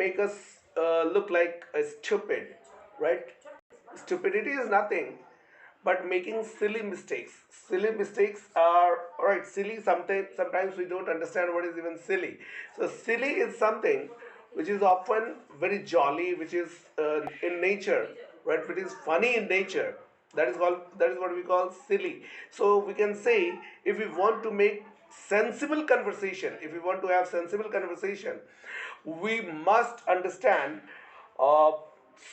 make us look like stupid, right? Stupidity is nothing but making silly mistakes. Silly mistakes are right. Silly, sometimes we don't understand what is even silly. So silly is something which is often very jolly, which is in nature, right? Which is funny in nature. That is what we call silly. So we can say, if we want to make sensible conversation, if we want to have sensible conversation, we must understand uh,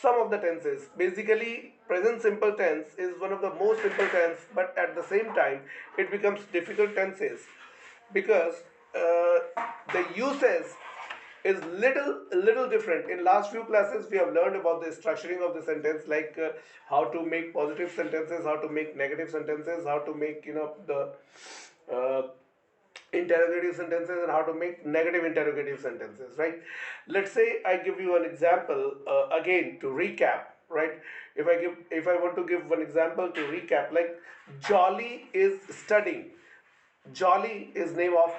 some of the tenses. Basically, present simple tense is one of the most simple tense, but at the same time, it becomes difficult tenses because the uses is little different. In last few classes, we have learned about the structuring of the sentence, like how to make positive sentences, how to make negative sentences, how to make the uh, interrogative sentences, and how to make negative interrogative sentences, right? Let's say I give you an example, again, to recap, right? If I want to give one example to recap, like Jolly is studying. Jolly is name of,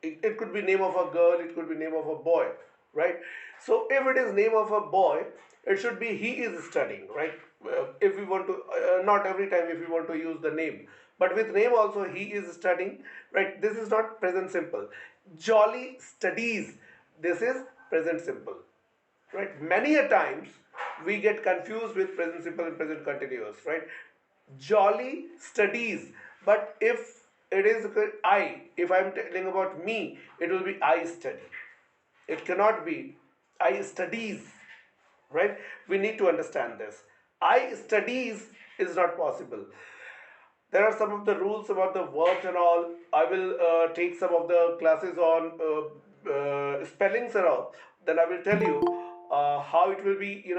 it could be name of a girl, it could be name of a boy, right? So if it is name of a boy, it should be he is studying, right? If we want to, not every time if we want to use the name, but with name also, he is studying, right? This is not present simple. Jolly studies, this is present simple, right? Many a times we get confused with present simple and present continuous, right? Jolly studies, but if it is I, if I'm telling about me, it will be I study. It cannot be I studies, right? We need to understand this. I studies is not possible. There are some of the rules about the verbs and all. I will take some of the classes on spellings and all. Then I will tell you how it will be,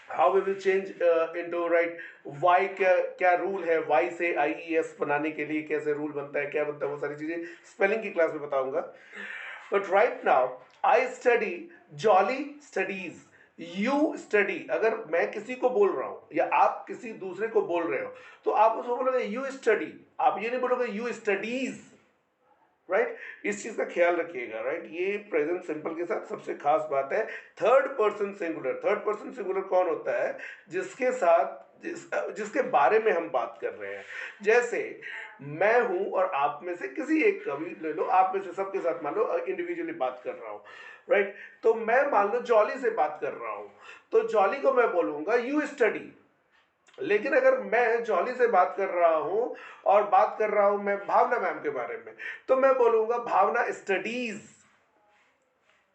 how we will change into, right? Y क्या क्या rule है, Y से आई E S बनाने के लिए कैसे rule बनता है, क्या बनता है, वो सारी चीज़ें स्पेलिंग की क्लास में बताऊंगा. But right now, I study, jolly studies, you study. अगर मैं किसी को बोल रहा हूं या आप किसी दूसरे को बोल रहे हो, तो आप उसको बोलोगे यू स्टडी. आप ये नहीं बोलोगे यू स्टडीज, राइट? इस चीज का ख्याल रखिएगा, राइट? ये प्रेजेंट सिंपल के साथ सबसे खास बात है. Third person singular. Third person singular कौन होता है? जिसके साथ जिसके बारे में हम बात कर रहे हैं. जैसे मैं हूं और आप में से किसी एक का भी ले लो, आप में से सबके साथ मान लो इंडिविजुअली बात कर रहा हूं, राइट? तो मैं मान लो जॉली से बात कर रहा हूं, तो जॉली को मैं बोलूंगा यू स्टडी. लेकिन अगर मैं जॉली से बात कर रहा हूं और बात कर रहा हूं मैं भावना मैम के बारे में, तो मैं बोलूंगा भावना स्टडीज,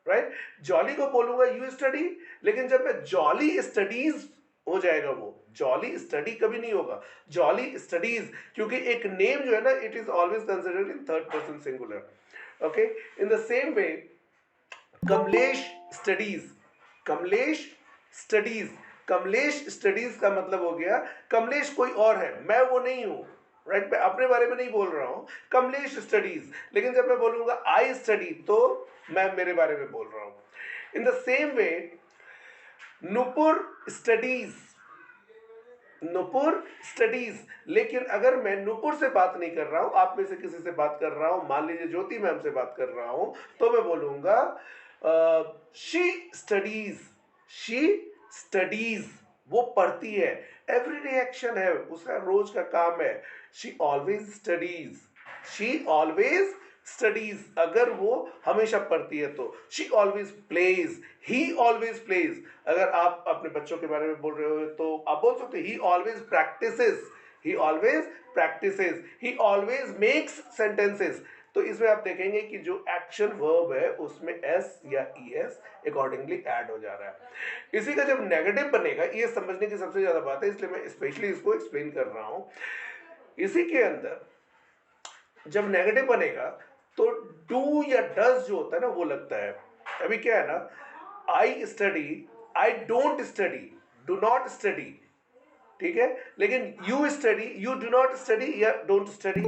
राइट? जॉली को बोलूंगा यू स्टडी. लेकिन जब मैं जॉली स्टडीज हो जाएगा, वो जॉली स्टडी कभी नहीं होगा, जॉली स्टडीज. क्योंकि एक नेम जो है ना, it is always considered in third person singular. Okay, in the same way, Kamlesh studies. Kamlesh studies. Kamlesh studies का मतलब हो गया कमलेश कोई और है, मैं वो नहीं हूं, राइट? मैं अपने बारे में नहीं बोल रहा हूं. कमलेश स्टडीज. लेकिन जब मैं बोलूंगा आई स्टडी, तो मैं मेरे बारे में बोल रहा हूं. In the same way, Nupur studies. Nupur studies. लेकिन अगर मैं नुपुर से बात नहीं कर रहा हूं, आप में से किसी से बात कर रहा हूं, मान लीजिए ज्योति मैम से बात कर रहा हूं, तो मैं बोलूंगा शी स्टडीज. शी स्टडीज, वो पढ़ती है, एवरीडे एक्शन है, उसका रोज का काम है. She always studies. She always studies. अगर वो हमेशा पढ़ती है तो. She always plays. He always plays. अगर आप अपने बच्चों के बारे में बोल रहे हो तो आप बोल सकते ही ऑलवेज प्रैक्टिसेस. ही ऑलवेज प्रैक्टिसेस. ही ऑलवेज मेक्स सेंटेंसेस. तो इसमें आप देखेंगे कि जो एक्शन वर्ब है उसमें एस या ई एस अकॉर्डिंगली ऐड हो जा रहा है. इसी का जब नेगेटिव बनेगा, ये समझने की सबसे ज्यादा बात है, इसलिए मैं स्पेशली इसको एक्सप्लेन कर रहा हूं. इसी के अंदर जब नेगेटिव बनेगा तो डू या डज जो होता है ना, वो लगता है. अभी क्या है ना, I study, I don't study, do not study, ठीक है? लेकिन you study, you do not study या don't study,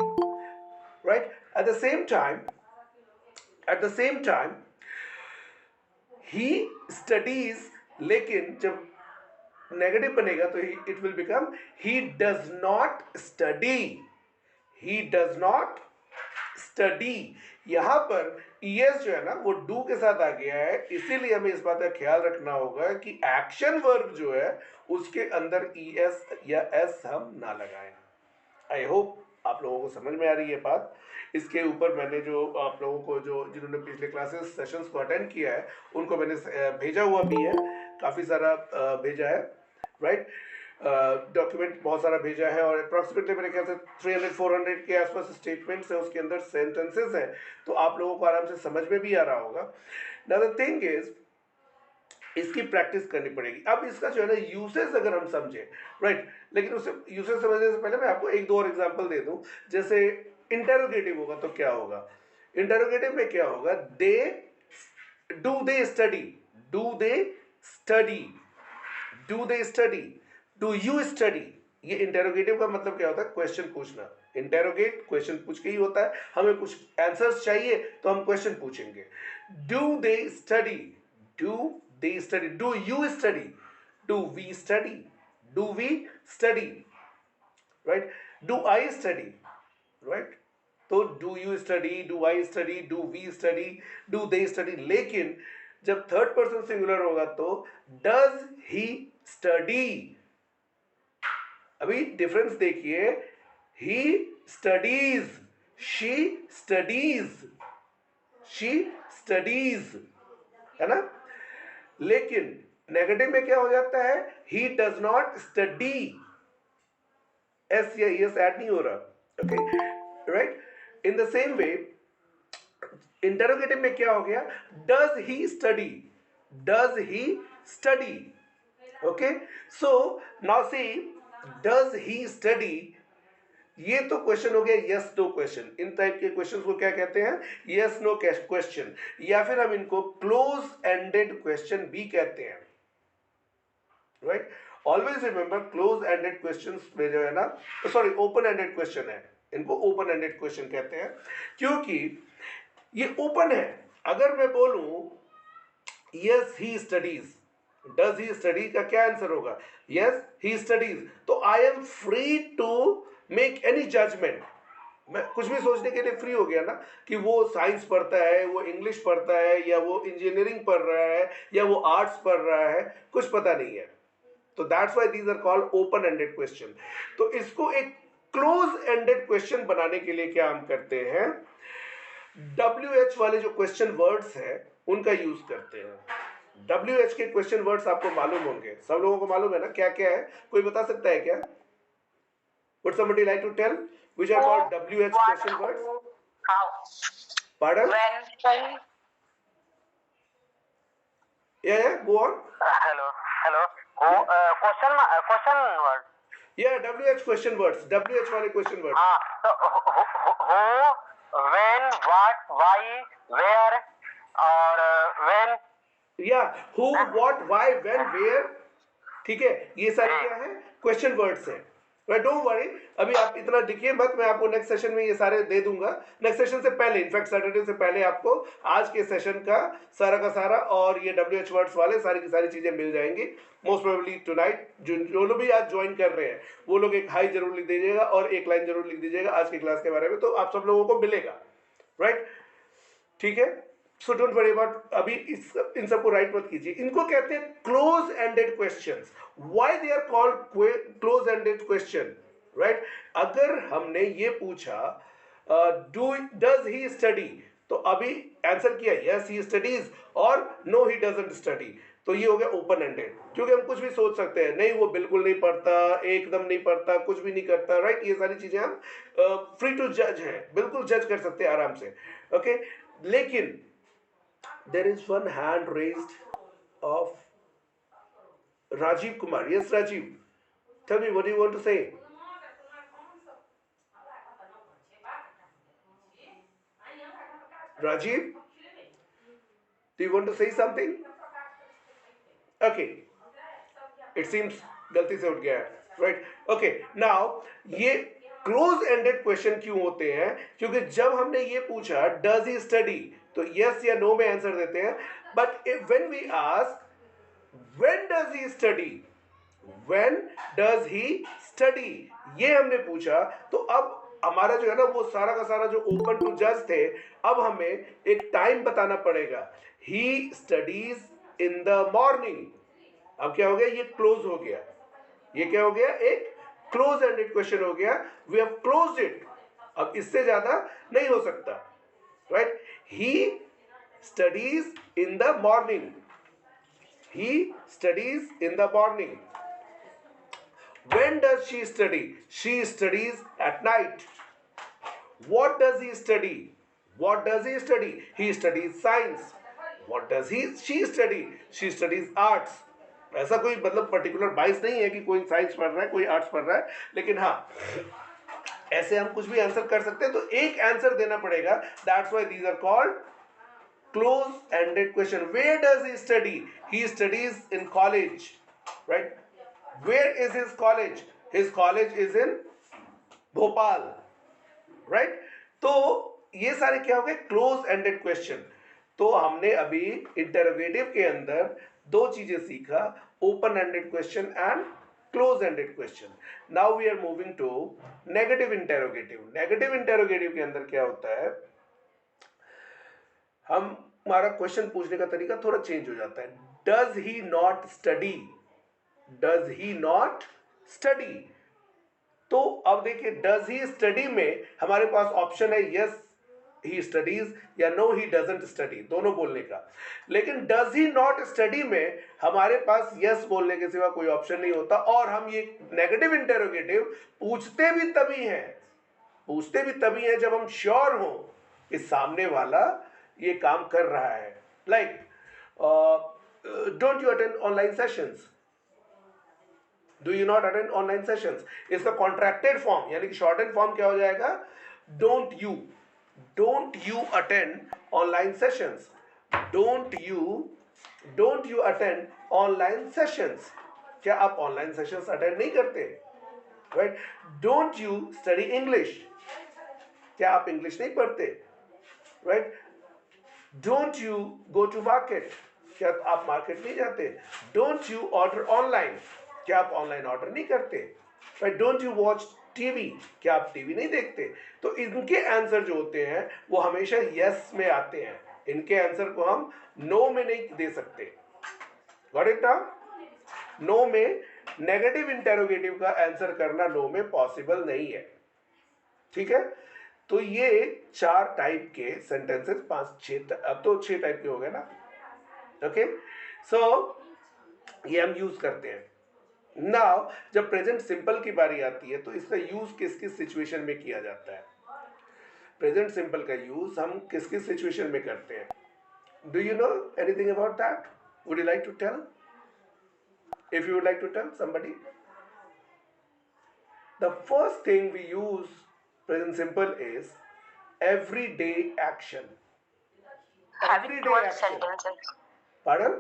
right? At the same time he studies. लेकिन जब नेगेटिव बनेगा तो it will become he does not study. He does not study. यहां पर ईएस जो है ना वो डू के साथ आ गया है, इसीलिए हमें इस बात का ख्याल रखना होगा कि एक्शन वर्ब जो है उसके अंदर ईएस या एस हम ना लगाएं। आई होप आप लोगों को समझ में आ रही है बात। इसके ऊपर मैंने जो आप लोगों को जो जिन्होंने पिछले क्लासेस सेशंस को अटेंड किया है उनको मैंने भेजा हुआ भी है, काफ़ी सारा भेजा है, राइट। डॉक्यूमेंट बहुत सारा भेजा है और अप्रॉक्सीमेटली मेरे ख्याल से 300-400 के आसपास स्टेटमेंट्स है, उसके अंदर सेंटेंसेस हैं, तो आप लोगों को आराम से समझ में भी आ रहा होगा। नाउ द थिंग इज इसकी प्रैक्टिस करनी पड़ेगी। अब इसका जो है ना यूसेज अगर हम समझे, राइट, लेकिन उसे यूसेज समझने से पहले मैं आपको एक दो और एग्जांपल दे दूं। जैसे इंटेरोगेटिव होगा तो क्या होगा, इंटेरोगेटिव में क्या होगा, they do they study, do they study, do they study, do you study. ये इंटेरोगेटिव का मतलब क्या होता है, क्वेश्चन पूछना। इंटेरोगेट क्वेश्चन पूछ के ही होता है, हमें कुछ आंसर्स चाहिए तो हम क्वेश्चन पूछेंगे। Do they study, do they study, do you study, do we study, do we study, right, do I study, right. तो do you study, do I study, do we study, do they study. लेकिन जब third person singular होगा तो does he study. अभी difference देखिए, he studies, she studies, she studies, है ना। लेकिन नेगेटिव में क्या हो जाता है, he does not study, S या एस ऐड नहीं हो रहा, okay, right. In the same way interrogative में क्या हो गया, does he study, does he study, okay. So now see, does he study, ये तो क्वेश्चन हो गया यस नो क्वेश्चन। इन टाइप के क्वेश्चन को क्या कहते हैं, यस नो क्वेश्चन, या फिर हम इनको क्लोज एंडेड क्वेश्चन भी कहते हैं, right. Always remember close ended questions में जो है ना, सॉरी ओपन एंडेड क्वेश्चन है, इनको ओपन एंडेड क्वेश्चन कहते हैं क्योंकि ये ओपन है। अगर मैं बोलूं yes he studies, does he study का क्या आंसर होगा, यस ही स्टडीज, तो I am free to make any judgement. मैं कुछ भी सोचने के लिए फ्री हो गया ना, कि वो साइंस पढ़ता है, वो इंग्लिश पढ़ता है, या वो इंजीनियरिंग पढ़ रहा है, या वो आर्ट्स पढ़ रहा है, कुछ पता नहीं है। तो that's why these are called open ended question. तो इसको एक क्लोज एंडेड क्वेश्चन बनाने के लिए क्या हम करते हैं, WH वाले जो क्वेश्चन वर्ड्स हैं उनका यूज करते हैं। WH के क्वेश्चन वर्ड्स आपको मालूम होंगे, सब लोगों को मालूम है ना क्या क्या है, कोई बता सकता है क्या? Would somebody like to tell which are called WH question words? How? Pardon? When? Yeah, go on. Hello. Question word. Yeah, WH question words. WH वाले question words. So who, when, what, why, where, और when. Yeah, who, what, why, when, where. ठीक है, ये सारे क्या है, question words हैं। Don't worry, अभी आप इतना दिखिए मत, मैं आपको नेक्स्ट सेशन में ये सारे दे दूंगा। नेक्स्ट सेशन से पहले, इनफैक्ट सैटरडे से पहले आपको आज के सेशन का सारा और ये WH वर्ड्स वाले सारी की सारी चीजें मिल जाएंगी। मोस्ट प्रोबेबली टुनाइट जो लोग भी आज ज्वाइन कर रहे हैं वो लोग एक हाई जरूर लिख दीजिएगा और एक लाइन जरूर लिख दीजिएगा आज की क्लास के बारे में, तो आप सब लोगों को मिलेगा, राइट। ठीक है, सो डोंट वरी अबाउट, अभी इन सबको राइट मत कीजिए। इनको कहते हैं close ended questions. Why they are called close ended question, right. अगर हमने ये पूछा डज ही स्टडी, तो अभी आंसर किया यस ही स्टडीज और नो ही डजंट स्टडी, तो ये हो गया ओपन एंडेड। क्योंकि हम कुछ भी सोच सकते हैं, नहीं वो बिल्कुल नहीं पढ़ता, एकदम नहीं पढ़ता, कुछ भी नहीं करता, राइट। ये सारी चीजें हम फ्री टू जज हैं, बिल्कुल जज कर सकते हैं आराम से, ओके। लेकिन there is one hand raised of Rajiv Kumar. Yes, Rajiv. Tell me, what do you want to say? Rajiv, do you want to say something? Okay. It seems गलती से उठ गया है, right? Okay. Now ये close ended question क्यों होते हैं? क्योंकि जब हमने ये पूछा डज ही स्टडी, तो यस या नो में आंसर देते हैं। But when we ask when does he study, when does he study, ये हमने पूछा, तो अब हमारा जो है ना वो सारा का सारा जो ओपन टू जज थे, अब हमें एक टाइम बताना पड़ेगा। ही स्टडीज इन द मॉर्निंग। अब क्या हो गया, ये क्लोज हो गया। ये क्या हो गया, एक क्लोज एंडेड क्वेश्चन हो गया। We have close it. अब इससे ज्यादा नहीं हो सकता, right. He studies in the morning. He studies in the morning. When does she study? She studies at night. What does he study? What does he study? He studies science. What does she study? She studies arts. ऐसा कोई मतलब particular बाइस नहीं है कि कोई science पढ़ रहा है कोई आर्ट्स पढ़ रहा है, लेकिन हाँ ऐसे हम कुछ भी आंसर कर सकते हैं, तो एक आंसर देना पड़ेगा। That's why these are called close ended question. Where does he study? He studies in college, right? Where is his college? His college is in Bhopal, right? तो ये सारे क्या हो गए, क्लोज एंडेड क्वेश्चन। तो हमने अभी इंटरोगेटिव के अंदर दो चीजें सीखा, open ended question and close ended question. Now we are moving to negative interrogative. Negative interrogative के अंदर क्या होता है, हमारा क्वेश्चन पूछने का तरीका थोड़ा चेंज हो जाता है। Does he not study? Does he not study? तो अब देखिए, डज ही स्टडी में हमारे पास ऑप्शन है यस ही स्टडीज या नो ही डजंट स्टडी, दोनों बोलने का। लेकिन डज ही नॉट स्टडी में हमारे पास यस बोलने के सिवा कोई ऑप्शन नहीं होता। और हम ये नेगेटिव इंटरोगेटिव पूछते भी तभी हैं जब हम श्योर हो कि सामने वाला ये काम कर रहा है। Like don't you attend online sessions? Do you not attend online sessions? इसका कॉन्ट्रैक्टेड फॉर्म यानी कि शॉर्ट एंड फॉर्म क्या हो जाएगा, don't you attend online sessions. Don't you attend online sessions. क्या आप ऑनलाइन सेशंस अटेंड नहीं करते, right? Don't you study English? क्या आप इंग्लिश नहीं पढ़ते, right? Don't you go to market? क्या आप मार्केट नहीं जाते? Don't you order online? क्या आप ऑनलाइन ऑर्डर नहीं करते, right? Don't you watch TV? क्या आप टीवी नहीं देखते? तो इनके आंसर जो होते हैं वो हमेशा यस में आते हैं। इनके आंसर को हम नो में नहीं दे सकते। Got it now? नो में नेगेटिव इंटरोगेटिव का आंसर करना नो में पॉसिबल नहीं है, ठीक है? तो ये 4 टाइप के सेंटेंसेस, 5-6, अब तो 6 टाइप के हो गए ना, ओके? सो ये हम यूज करते हैं। नाउ जब प्रेजेंट सिंपल की बारी आती है तो इसका यूज किस किस सिचुएशन में किया जाता है? प्रेजेंट सिंपल का यूज हम किस किस सिचुएशन में करते हैं? Do you know anything about that? Would you like to tell? If you would like to tell somebody. The first thing we use present simple is everyday action. Everyday Habitual action. sentences. Pardon?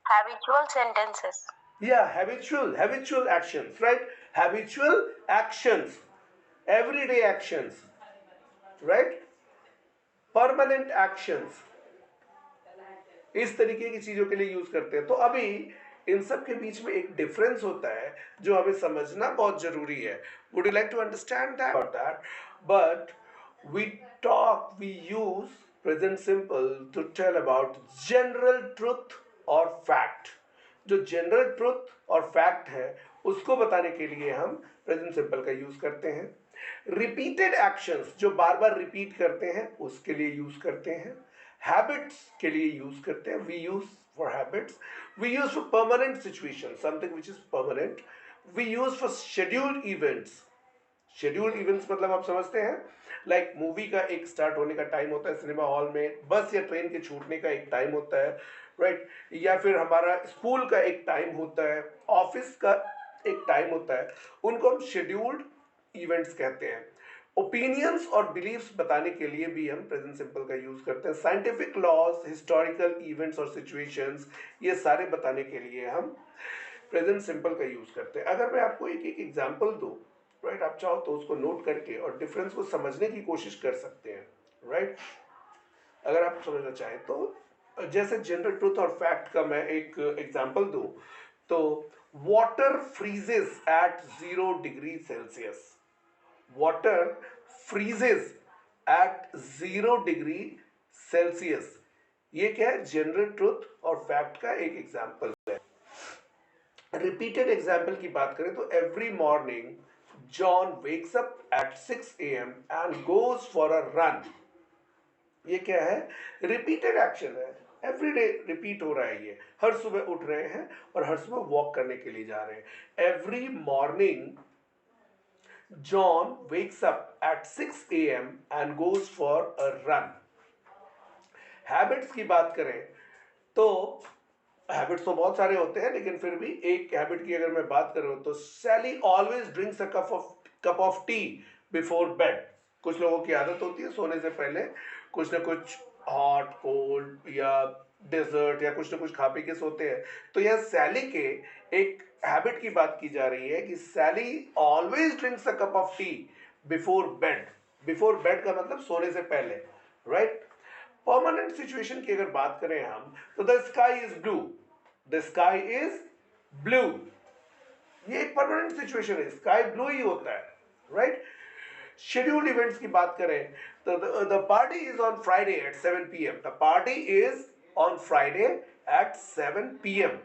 Habitual sentences. Yeah, habitual actions, right? Habitual actions, everyday actions, right? Permanent actions, इस तरीके की चीजों के लिए use करते हैं। तो अभी इन सब के बीच में एक डिफरेंस होता है जो हमें समझना बहुत जरूरी है। Would you like to understand that? But we use present simple to tell about general truth और fact। जो जनरल ट्रुथ और फैक्ट है उसको बताने के लिए हम प्रेजेंट सिंपल का यूज करते हैं। रिपीटेड एक्शंस जो बार बार रिपीट करते हैं उसके लिए यूज करते हैं। हैबिट्स के लिए यूज करते हैं, we use for habits. We use for permanent situation, something which is permanent. We use for scheduled events. Scheduled events मतलब आप समझते हैं, लाइक मूवी का एक स्टार्ट होने का टाइम होता है सिनेमा हॉल में, बस या ट्रेन के छूटने का एक टाइम होता है, राइट? या फिर हमारा स्कूल का एक टाइम होता है, ऑफिस का एक टाइम होता है, उनको हम शेड्यूल्ड इवेंट्स कहते हैं। ओपिनियंस और बिलीव्स बताने के लिए भी हम प्रेजेंट सिंपल का यूज करते हैं। साइंटिफिक लॉज, हिस्टोरिकल इवेंट्स और सिचुएशंस, ये सारे बताने के लिए हम प्रेजेंट सिंपल का यूज करते हैं। अगर मैं आपको एक एक एग्जाम्पल दूं, राइट, आप चाहो तो उसको नोट करके और डिफरेंस को समझने की कोशिश कर सकते हैं, राइट? अगर आप समझना चाहें तो जैसे जनरल ट्रूथ और फैक्ट का मैं एक एग्जांपल दूं तो water freezes at 0 degree Celsius. water freezes at 0 degree Celsius. ये क्या है? जनरल ट्रुथ और फैक्ट का एक एग्जाम्पल है। रिपीटेड एग्जाम्पल की बात करें तो every morning John wakes up at 6 AM and goes for a run. ये क्या है? रिपीटेड एक्शन है, एवरी डे रिपीट हो रहा है। ये हर सुबह उठ रहे हैं और हर सुबह वॉक करने के लिए जा रहे हैं। Every morning John wakes up at 6 AM and goes for a run. Habits की बात करें तो हैबिट्स तो बहुत सारे होते हैं, लेकिन फिर भी एक हैबिट की अगर मैं बात करूं तो Sally always drinks a cup of tea before bed. कुछ लोगों की आदत होती है सोने से पहले कुछ ना कुछ हॉट कोल्ड या डेजर्ट या कुछ ना कुछ खा पी के सोते हैं। तो यह सैली के एक हैबिट की बात की जा रही है कि Sally always drinks a cup of tea before bed. Before bed का मतलब सोने से पहले, राइट? परमानेंट सिचुएशन की अगर बात करें हम तो the sky is blue. The sky is blue, ये एक परमानेंट सिचुएशन है, स्काई ब्लू ही होता है, राइट? शेड्यूल्ड इवेंट्स की बात करें तो the party is on Friday at 7 PM। The party is on Friday at 7 PM।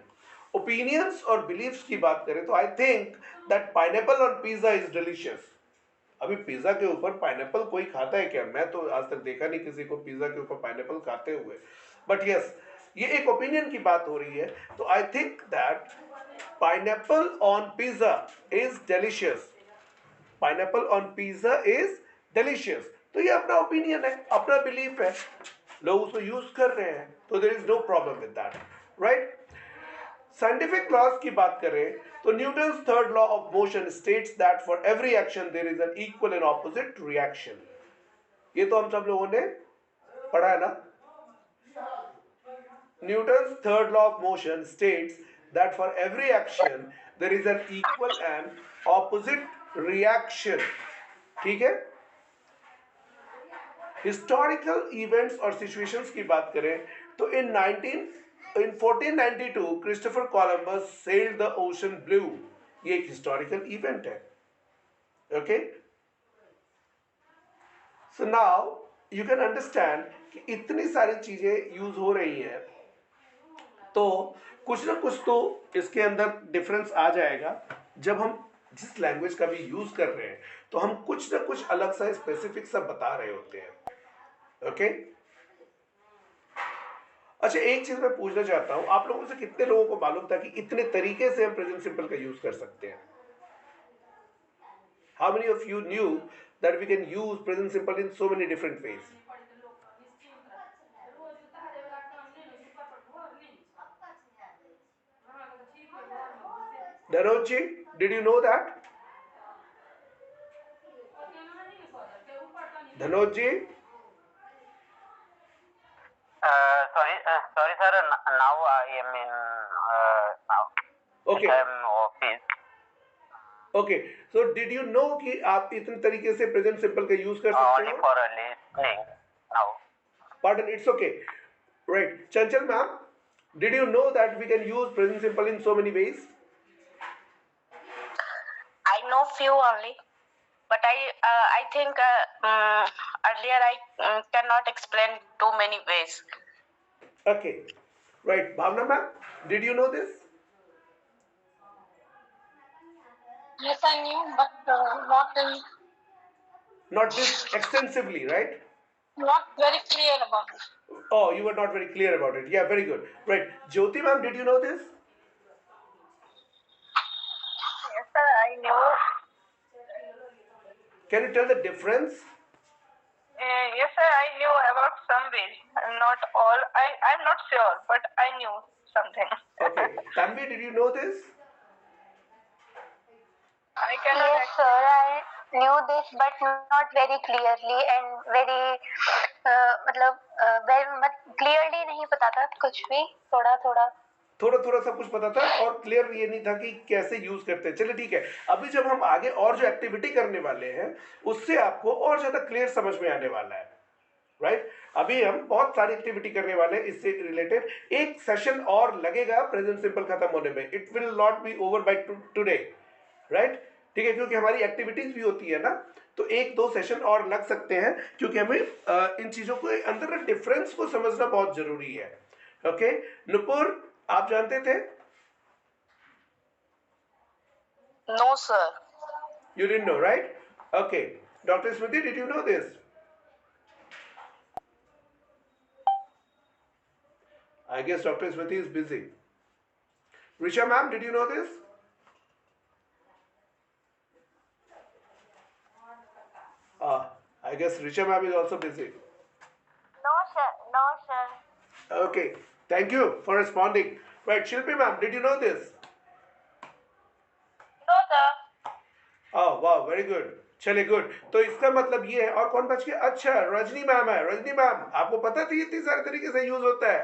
Opinions और बिलीव्स की बात करें तो I think that pineapple on pizza is delicious. अभी पिज्जा के ऊपर पाइनएप्पल कोई खाता है क्या? मैं तो आज तक देखा नहीं किसी को पिज्जा के ऊपर पाइनएप्पल खाते हुए। बट यस, ये एक ओपिनियन की बात हो रही है। तो I think that pineapple on pizza is delicious. Pineapple on pizza is delicious. तो ये अपना ओपिनियन है, अपना बिलीफ है, लोग उसको यूज कर रहे हैं, तो there is no problem with that, right? Scientific laws की बात करें तो Newton's third law of motion states that for every action there is an equal and opposite reaction. ये तो हम सब लोगों ने पढ़ा है ना? Newton's third law of motion states that for every action there is an equal and opposite reaction. ठीक है? हिस्टोरिकल इवेंट्स और सिचुएशंस की बात करें तो इन 1492 Christopher Columbus sailed the ocean blue. ये एक हिस्टोरिकल इवेंट है, okay? So now you can understand कि इतनी सारी चीजें यूज हो रही हैं, तो कुछ ना कुछ तो इसके अंदर डिफरेंस आ जाएगा। जब हम जिस लैंग्वेज का भी यूज कर रहे हैं तो हम कुछ ना कुछ अलग सा स्पेसिफिक सा बता रहे होते हैं, ओके? अच्छा, एक चीज मैं पूछना चाहता हूं, आप लोगों से कितने लोगों को मालूम था कि इतने तरीके से हम प्रेजेंट सिंपल का यूज कर सकते हैं? How many of you knew that we can use present simple in so many different ways? Dhanoj ji, did you know that? Dhanoj ji? Sorry, sir. Now I am in now. Okay. I am in office. Okay. So did you know कि आप इतने तरीके से present simple का use कर सकते Only हो? for listening now. Pardon, it's okay. Right. Chanchal ma'am, did you know that we can use present simple in so many ways? I know few only, but I think earlier I cannot explain too many ways. Okay. Right. Bhavna ma'am, did you know this? Yes, I knew, but Not this extensively, right? not very clear about it. Oh, you were not very clear about it. Yeah, very good. Right. Jyoti ma'am, did you know this? Yes, sir, I knew. Can you tell the difference? Yes, sir, I knew about some ways. Not all. I'm not sure, but I knew something. Okay. Tanvi, did you know this? I cannot. Yes, sir, I knew this, but not very clearly and very मतलब very clearly नहीं पता था कुछ भी, थोड़ा थोड़ा थोड़ा सब कुछ पता था और क्लियर ये नहीं था कि कैसे यूज करते हैं। चलिए ठीक है, अभी जब हम आगे और जो एक्टिविटी करने वाले हैं उससे आपको और ज्यादा क्लियर समझ में आने वाला है, राइट? अभी हम बहुत सारी एक्टिविटी करने वाले हैं इससे रिलेटेड। एक सेशन और लगेगा प्रेजेंट सिंपल खत्म होने में। It will not be over by today, right? ठीक है, क्योंकि हमारी एक्टिविटीज भी होती है ना, तो एक दो सेशन और लग सकते हैं, क्योंकि हमें इन चीज़ों को अंदर का डिफरेंस को समझना बहुत जरूरी है. ओके, नुपुर आप जानते थे? No, sir. You didn't know, right? Okay. Dr. Smriti, did you know this? I guess Dr. Smriti is busy. Risha ma'am, did you know this? I guess Risha ma'am is also busy. No, sir. No, sir. Okay. Thank you for responding. Right, Shilpi ma'am, did you know this? No, sir. Oh, wow, very good. चलिए good. तो इसका मतलब ये है. और कौन बच गया? अच्छा, रजनी मैम है. रजनी मैम, आपको पता थी इतनी सारे तरीके से यूज होता है?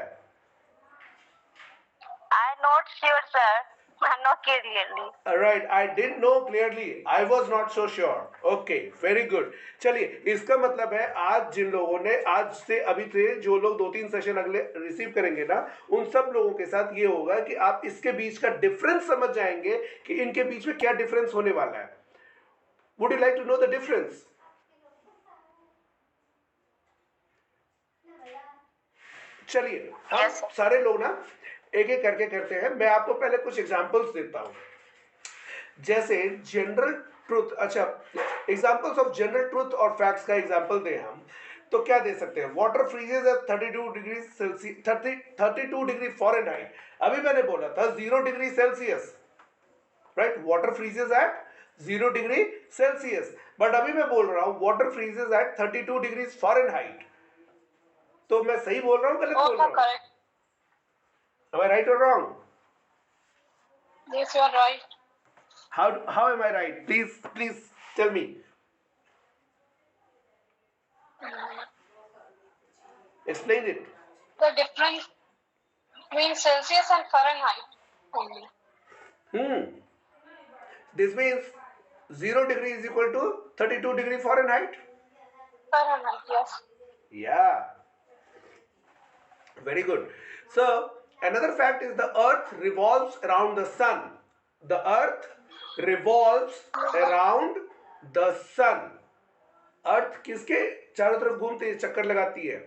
I'm not sure, sir. I'm not clearly. Right, I didn't know clearly. I was not so sure. Okay, very good. चलिए, इसका मतलब है आज जिन लोगों ने आज से अभी से जो लोग 2-3 सेशन अगले रिसीव करेंगे ना, उन सब लोगों के साथ ये होगा कि आप इसके बीच का डिफरेंस समझ जाएंगे कि इनके बीच में क्या डिफरेंस होने वाला है. Would you like to know the difference? चलिए, हम Yes, sir. सारे लोग ना एक एक करके करते हैं. मैं आपको पहले कुछ एग्जांपल्स देता हूं. जैसे जनरल ट्रूथ. अच्छा, एग्जांपल्स ऑफ जनरल ट्रूथ और फैक्ट्स का एग्जांपल दें हम, तो क्या दे सकते हैं? Water freezes at 32 degree Celsius, 32 degree Fahrenheit. अभी मैंने बोला था 0 degree Celsius, right? Water freezes at 0 degree Celsius. But अभी मैं बोल रहा हूं water freezes at 32 degree Fahrenheit. तो मैं सही बोल रहा हूं, गलत बोल रहा हूं? correct. Am I right or wrong? Yes, you are right. How am I right? Please tell me. Explain it. The difference between Celsius and Fahrenheit only. This means 0 degree is equal to 32 degree Fahrenheit. Fahrenheit, yes. Yeah. Very good. So another fact is the earth revolves around the sun. The earth revolves around the sun. अर्थ किसके चारों तरफ घूमती है, चक्कर लगाती है?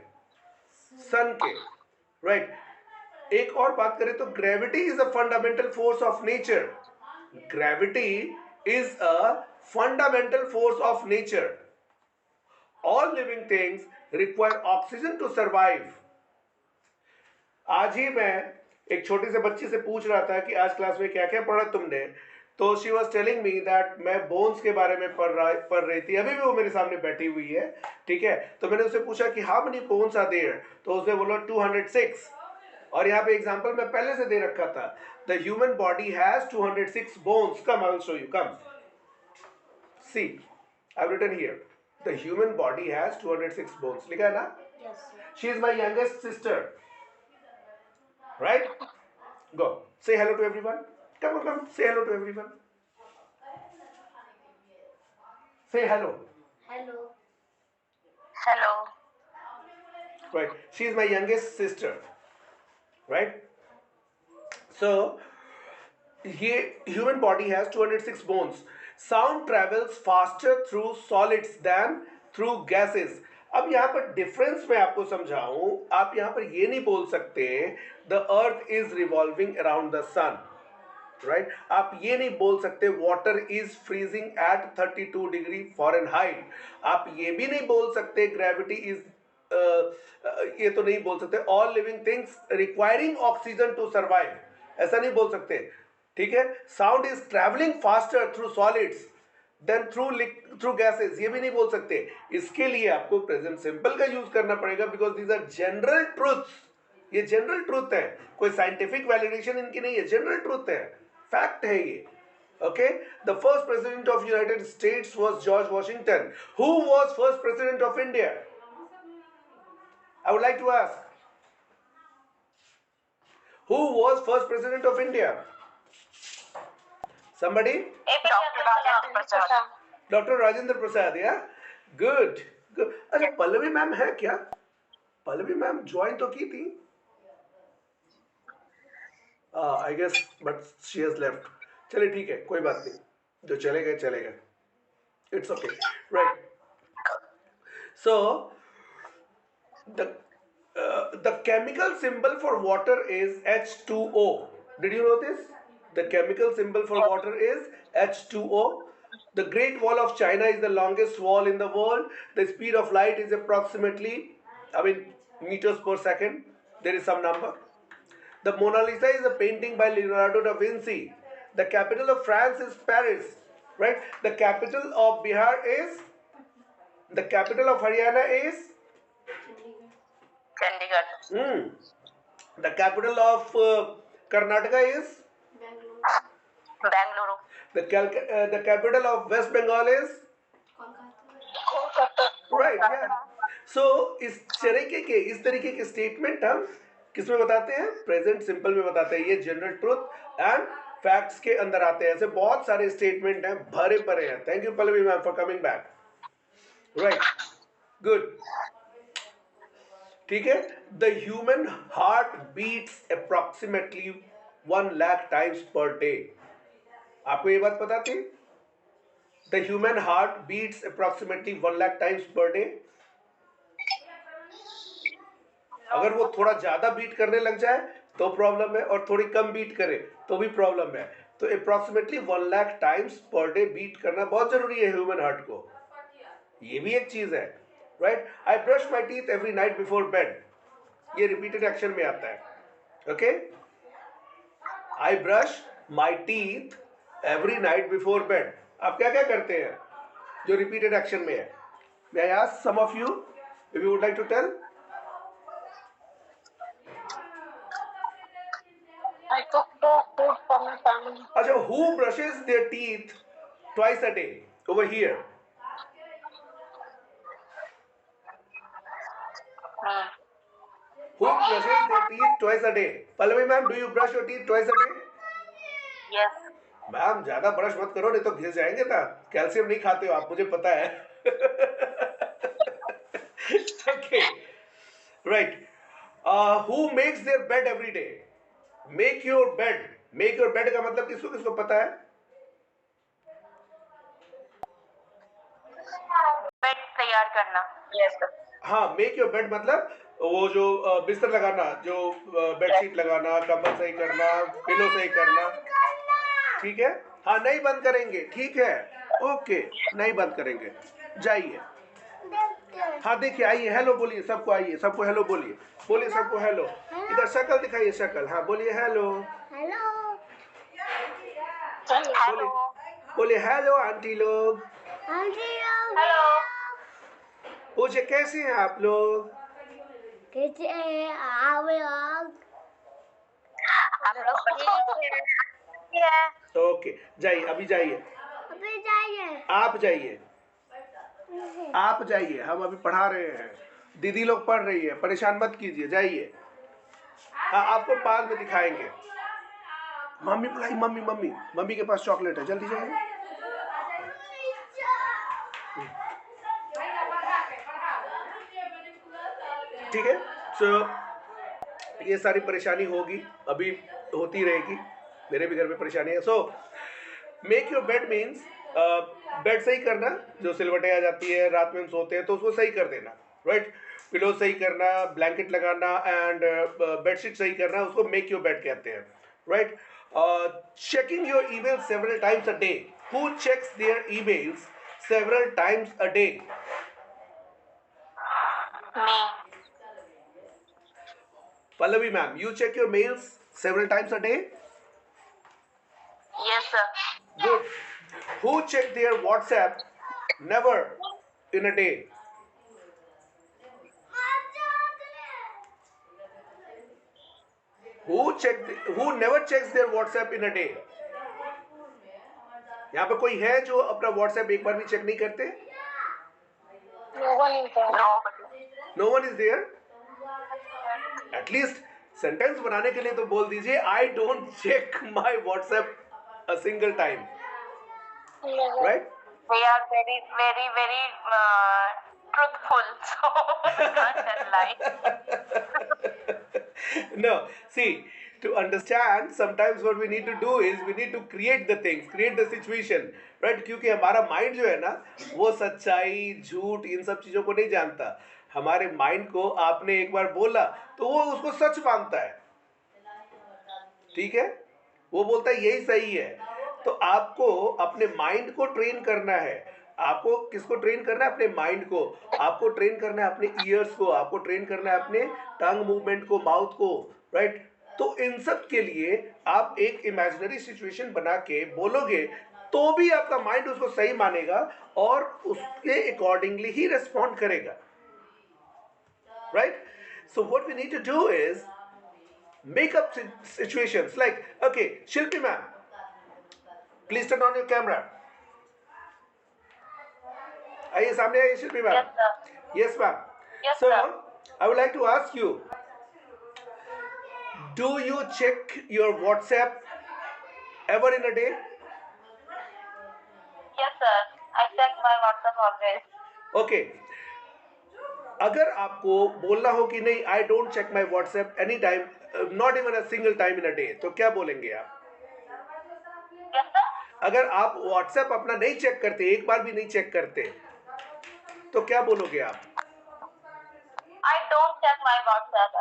सन के, right? एक और बात करें तो gravity is a fundamental force of nature. Gravity is a fundamental force of nature. All living things require oxygen to survive. आज ही मैं एक छोटी से बच्ची से पूछ रहा था कि आज क्लास में क्या क्या पढ़ा तुमने. तो she was telling me that मैं बोन्स के बारे में पढ़ रही थी. अभी भी वो मेरे सामने बैठी हुई है, ठीक है? तो मैंने उससे पूछा कि how many bones are there, तो उसने बोला 206. और यहाँ पे एग्जांपल मैं पहले से दे रखा था. The human body has 206 bones. Come, I will show you. Come, see, I have written here the human body has 206 bones. लिखा है ना? She is my youngest sister, right? Go. Say hello to everyone. Come on, come. Say hello to everyone. Say hello. Hello. Right. She is my youngest sister. Right? So, ये human body has 206 bones. Sound travels faster through solids than through gases. अब यहाँ पर difference मैं आपको समझाऊं. आप यहाँ पर ये नहीं बोल सकते the earth is revolving around the sun, right? आप ये नहीं बोल सकते water is freezing at 32 degree Fahrenheit. आप ये भी नहीं बोल सकते ग्रेविटी इज ये तो नहीं बोल सकते all living things requiring oxygen to survive. ऐसा नहीं बोल सकते, ठीक है? Sound is travelling faster through solids than through gases. ये भी नहीं बोल सकते. इसके लिए आपको प्रेजेंट सिंपल का यूज करना पड़ेगा, because these are general truths. ये जनरल ट्रूथ है, कोई साइंटिफिक वैलिडेशन इनकी नहीं है. जनरल ट्रूथ है, फैक्ट है ये. Okay, the first president of United States was George Washington. Who was first president of India? I would like to ask, who was first president of India? Somebody? Dr. Rajendra Prasad. Dr. Rajendra Prasad, yeah? Good. Good. अच्छा, Pallavi ma'am है क्या? Pallavi ma'am join तो की थी. I guess, but she has left. चलिए ठीक है, कोई बात नहीं. जो चले गए चले गए. It's okay. Right. So the chemical symbol for water is H2O. Did you know this? The chemical symbol for water is H2O. The Great Wall of China is the longest wall in the world. The speed of light is approximately, meters per second. There is some number. The Mona Lisa is a painting by Leonardo da Vinci. The capital of France is Paris, right? The capital of Bihar is, the capital of Haryana is, Chandigarh. the capital of Karnataka is, Bangalore. the capital of West Bengal is, right? Yeah. So इस तरीके के statement हम किस में बताते हैं? Present simple में बताते हैं. ये जनरल ट्रूथ एंड फैक्ट्स के अंदर आते हैं. ऐसे बहुत सारे स्टेटमेंट हैं, भरे पड़े हैं. Thank you Pallavi ma'am for coming back. Right, good. ठीक है. The human heart beats approximately 1 lakh times per day. आपको ये बात पता थी? The human heart beats approximately 1 lakh times per day. अगर वो थोड़ा ज्यादा बीट करने लग जाए तो प्रॉब्लम है, और थोड़ी कम बीट करे तो भी प्रॉब्लम है. तो approximately 1 lakh times per day beat करना बहुत जरूरी है ह्यूमन हार्ट को. ये भी एक चीज है, right. I brush my teeth every night before bed. ये रिपीटेड एक्शन में आता है. Okay, I brush my teeth every night before bed. आप क्या क्या करते हैं जो रिपीटेड एक्शन में है? May I ask some of you if you would like to tell. I cook food for my family. अच्छा, who brushes their teeth twice a day? Over here. Who brushes their teeth twice a day? Pallavi ma'am, do you brush your teeth twice a day? Yes. Ma'am ज्यादा brush मत करो, नहीं तो घिस जाएंगे. था calcium नहीं खाते हो आप, मुझे पता है. Okay, right. Who makes their bed every day? Make your bed. Make your bed का मतलब किसको किसको पता है? बेड तैयार करना. Yes sir. हाँ, मेक योर बेड मतलब वो जो बिस्तर लगाना, जो बेडशीट लगाना, कंबल सही करना, पिलो सही करना. ठीक है. हाँ, नहीं बंद करेंगे. ठीक है, ओके, नहीं बंद करेंगे. जाइए. हाँ, देखिए, आइए, हेलो बोलिए सबको. आइए, सबको हेलो बोलिए. बोलिए सबको हेलो. इधर शक्ल दिखाइए, शक्ल. हाँ, बोलिए हेलो. बोलिए, बोलिए हेलो आंटी लोग. हेलो. पूछे कैसे हैं आप लोग? आप लोग ठीक है? ओके, जाइए, अभी जाइए. आप जाइए, आप जाइए. हम अभी पढ़ा रहे हैं. दीदी लोग पढ़ रही है, परेशान मत कीजिए. जाइए. हाँ, आपको बाद में दिखाएंगे. मम्मी बुलाई, मम्मी मम्मी मम्मी के पास चॉकलेट है. जल्दी जाइए. ठीक है. सो ये सारी परेशानी होगी, अभी होती रहेगी. मेरे भी घर में परेशानी है. So make your bed means bed सही करना. जो सिलवटें आ जाती है रात में हम सोते हैं तो उसको सही कर देना, राइट. पिलो सही करना, ब्लैंकेट लगाना एंड बेडशीट सही करना, उसको मेक योर बेड कहते हैं, right. Checking your email several times a day. Who checks their emails several times a day? Me. Pallavi ma'am, you check your mails several times a day? Yes sir. Good. Who check their WhatsApp never in a day? Who never checks their WhatsApp in a day? यहाँ पे कोई है जो अपना WhatsApp एक बार भी check नहीं करते? No one is there. Nobody. No one is there? At least sentence बनाने के लिए तो बोल दीजिए, I don't check my WhatsApp a single time, Never. right? They are very, very, very truthful, so I can't tell lie. No, see, to understand, sometimes what we need to do is we need to create the things, create the situation, right? क्योंकि हमारा mind जो है ना, वो सच्चाई झूठ इन सब चीज़ों को नहीं जानता. हमारे माइंड को आपने एक बार बोला तो वो उसको सच मानता है, ठीक है, वो बोलता है यही सही है. तो आपको अपने माइंड को ट्रेन करना है. आपको किसको ट्रेन करना है? अपने माइंड को. आपको ट्रेन करना है अपने ईयर्स को, आपको ट्रेन करना है अपने टंग मूवमेंट को, माउथ को, राइट? तो इन सब के लिए आप एक इमेजिनरी सिचुएशन बना के बोलोगे तो भी आपका माइंड उसको सही मानेगा और उसके अकॉर्डिंगली ही रिस्पॉन्ड करेगा, राइट? So what we need to do is make up situations like, okay, Shilpi ma'am, please turn on your camera. आइए सामने आइए शिल्पी ma'am. Yes, sir. Yes ma'am. Yes, So sir. I would like to ask you, do you check your WhatsApp ever in a day? Yes, sir. I check my WhatsApp always. Okay. अगर आपको बोलना हो कि नहीं, I don't check my WhatsApp any time, not even a single time in a day, तो क्या बोलेंगे आप? Yes, sir. अगर आप व्हाट्सएप अपना नहीं चेक करते, एक बार भी नहीं चेक करते, तो क्या बोलोगे आप? I don't check my WhatsApp.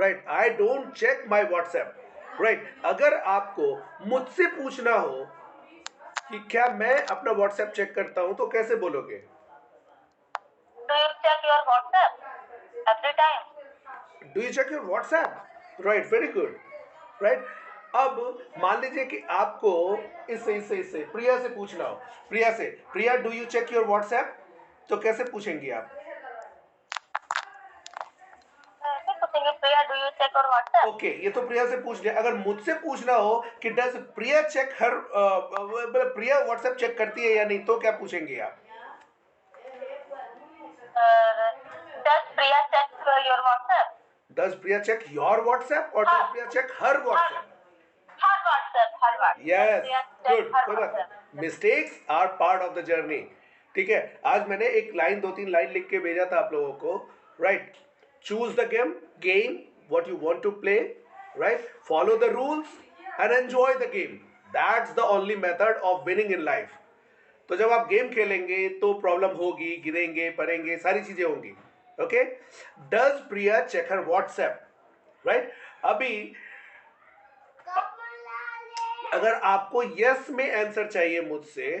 Right, I don't check my WhatsApp. Right, अगर आपको मुझसे पूछना हो कि क्या मैं अपना व्हाट्सएप चेक करता हूं, तो कैसे बोलोगे? Do you check your WhatsApp every time? Do you check your WhatsApp? Right, very good. Right, अब मान लीजिए कि आपको इससे प्रिया से पूछना हो, Priya do you check your WhatsApp, तो कैसे पूछेंगे आप? कैसे पूछेंगे Priya do you check your WhatsApp? Okay, ये तो प्रिया से पूछ लिया. अगर मुझसे पूछना हो कि डज प्रिया चेक हर, मतलब प्रिया व्हाट्सएप चेक करती है या नहीं, तो क्या पूछेंगे आप? Does Priya check your WhatsApp? Does Priya check your WhatsApp और does Priya check her WhatsApp? Her WhatsApp. Yes, Priya check good, her कोई बात WhatsApp. नहीं. Mistakes are part of the journey. ठीक है, आज मैंने एक लाइन, 2-3 लाइन लिख के भेजा था आप लोगों को, right? Choose the game what you want to play, right? Follow the rules and enjoy the game. That's the only method of winning in life. तो जब आप गेम खेलेंगे तो प्रॉब्लम होगी, गिरेंगे, पड़ेंगे, सारी चीजें होंगी. Okay, does Priya check her WhatsApp, right? अभी अगर आपको यस में आंसर चाहिए मुझसे,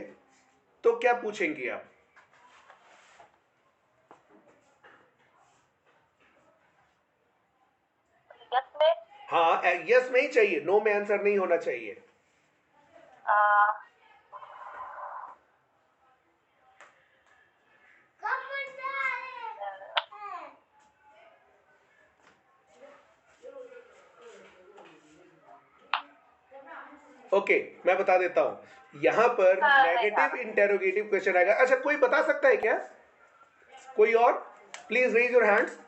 तो क्या पूछेंगे आप? Yes, में हाँ, यस में ही चाहिए, नो में आंसर नहीं होना चाहिए. ओके, मैं बता देता हूं. यहां पर नेगेटिव इंटेरोगेटिव क्वेश्चन आएगा. अच्छा, कोई बता सकता है क्या? कोई और? Please raise your hands,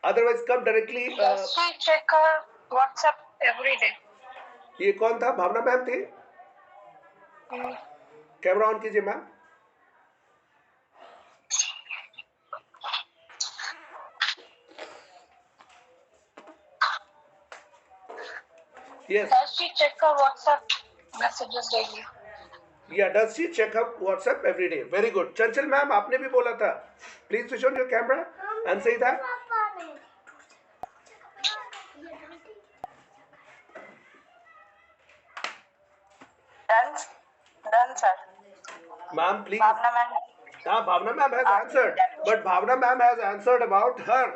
otherwise come directly. I check her WhatsApp every day. ये कौन था? भावना मैम थे? कैमरा ऑन कीजिए ma'am. Yes. Does she check her WhatsApp messages daily? Yeah, does she check her WhatsApp every day? Very good. Chanchal ma'am, आपने भी बोला था. Please switch on your camera and say that. Done, sir. Ma'am, please. Bhavna ma'am. Bhavna ma'am has answered. But Bhavna ma'am has answered about her.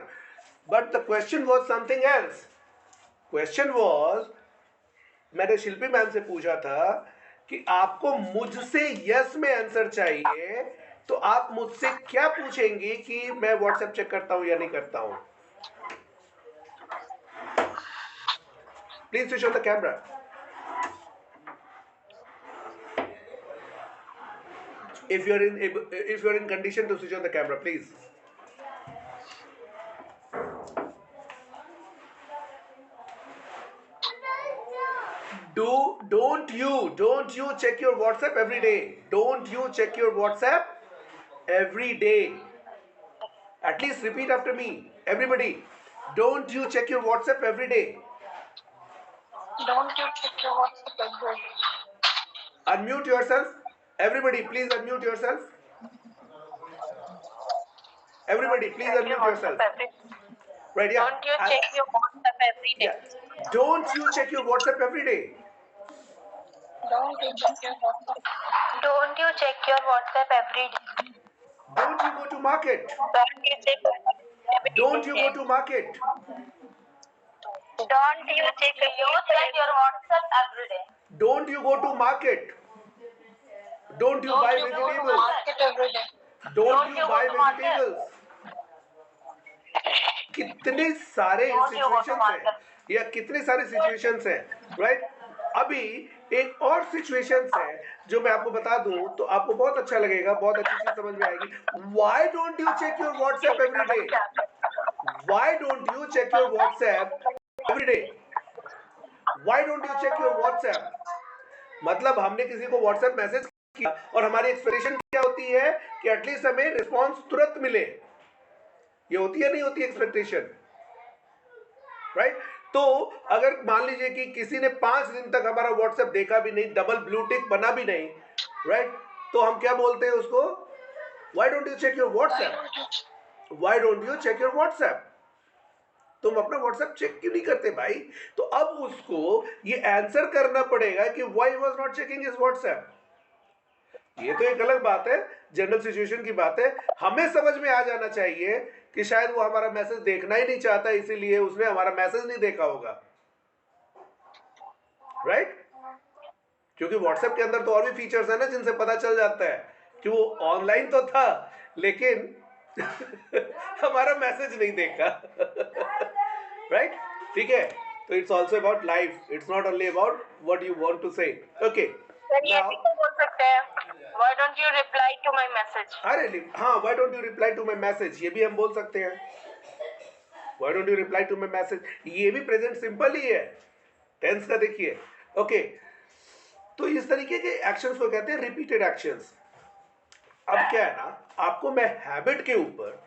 But the question was something else. Question was, मैंने शिल्पी ma'am से पूछा था कि आपको मुझसे yes में answer चाहिए, तो आप मुझसे क्या पूछेंगे कि मैं व्हाट्सएप चेक करता हूं या नहीं करता हूं? Please switch on the camera. If you're in condition to switch on the camera, please. Don't you check your WhatsApp every day? Don't you check your WhatsApp every day? At least repeat after me, everybody. Don't you check your WhatsApp every day? Don't you check your WhatsApp every day? Unmute yourself. Everybody, please unmute yourself. Everybody, please Check your unmute yourself. WhatsApp every. Right, yeah. Don't you check your WhatsApp every day? Yeah. Don't you check your WhatsApp every day? Don't you check your WhatsApp? Don't you check your WhatsApp every day? Don't you go to market? Don't you check every Don't you go day? to market? Don't you check your WhatsApp every day? Don't you go to market? Don't you buy vegetables? Market every day. Don't you you go buy to market? vegetables? कितने सारे Don't you go to situations हैं market? या कितने सारे situations हैं, right? अभी एक और सिचुएशंस है जो मैं आपको बता दूं तो आपको बहुत अच्छा लगेगा, बहुत अच्छी चीज समझ में आएगी. Why don't you check your WhatsApp every day? Why don't you check your WhatsApp every day? Why don't you check your WhatsApp? मतलब हमने किसी को व्हाट्सएप मैसेज किया और हमारी एक्सपेक्टेशन क्या होती है कि एटलीस्ट हमें रिस्पॉन्स तुरंत मिले. ये होती है नहीं होती एक्सपेक्टेशन, राइट? तो अगर मान लीजिए कि किसी ने 5 दिन तक हमारा व्हाट्सएप देखा भी नहीं, डबल ब्लू टिक बना भी नहीं, राइट? तो हम क्या बोलते हैं उसको? Why don't you check your WhatsApp? Why don't you check your WhatsApp? तुम अपना व्हाट्सएप चेक क्यों नहीं करते भाई? तो अब उसको ये आंसर करना पड़ेगा कि why was not checking his WhatsApp. ये तो एक अलग बात है, जनरल सिचुएशन की बात है. हमें समझ में आ जाना चाहिए कि शायद वो हमारा मैसेज देखना ही नहीं चाहता, इसीलिए उसने हमारा मैसेज नहीं देखा होगा, राइट? क्योंकि व्हाट्सएप के अंदर तो और भी फीचर्स है ना जिनसे पता चल जाता है कि वो ऑनलाइन तो था लेकिन हमारा मैसेज नहीं देखा. राइट? ठीक है. तो it's also about life, it's not only about what you want to say. Okay, ये भी तो बोल सकते हैं. Why don't you reply to my message? अरे हाँ, why don't you reply to my message, ये भी हम बोल सकते हैं. Why don't you reply to my message, ये भी प्रेजेंट सिंपल ही है, टेंस का देखिए. ओके, तो इस तरीके के एक्शंस को कहते हैं रिपीटेड एक्शंस. अब क्या है ना, आपको मैं हैबिट के ऊपर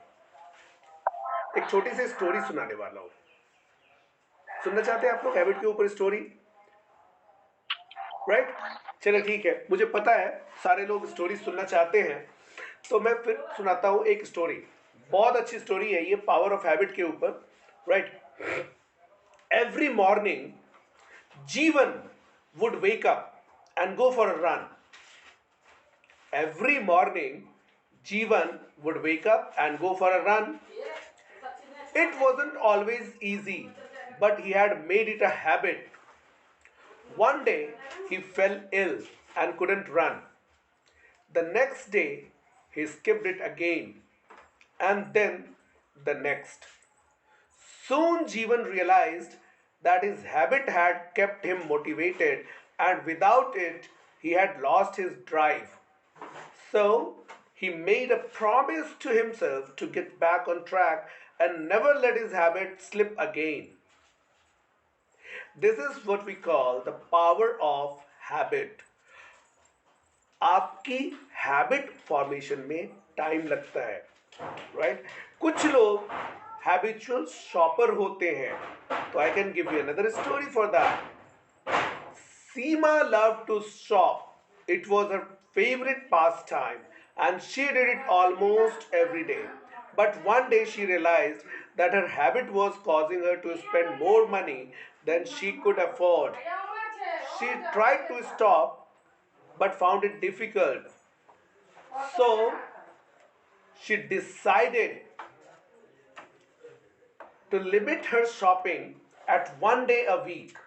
एक छोटी सी स्टोरी सुनाने वाला हूं. सुनना चाहते हैं आप लोग हैबिट के ऊपर स्टोरी? राइट? चलो ठीक है, मुझे पता है सारे लोग स्टोरी सुनना चाहते हैं, तो मैं फिर सुनाता हूं एक स्टोरी. बहुत अच्छी स्टोरी है ये, पावर ऑफ हैबिट के ऊपर. राइट? एवरी मॉर्निंग जीवन would wake up and go for a run. Every morning, Jeevan would wake up and go for a run. It wasn't always easy, but he had made it a habit. One day, he fell ill and couldn't run. The next day, he skipped it again, and then the next. Soon, Jeevan realized that his habit had kept him motivated, and without it, he had lost his drive. So he made a promise to himself to get back on track and never let his habit slip again. This is what we call the power of habit. आपकी habit formation में time लगता है, right? कुछ लोग habitual shopper होते हैं, तो I can give you another story for that. Seema love to shop. It was her favorite pastime and she did it almost every day. But one day she realized that her habit was causing her to spend more money than she could afford. She tried to stop but found it difficult. So she decided to limit her shopping at 1 day a week.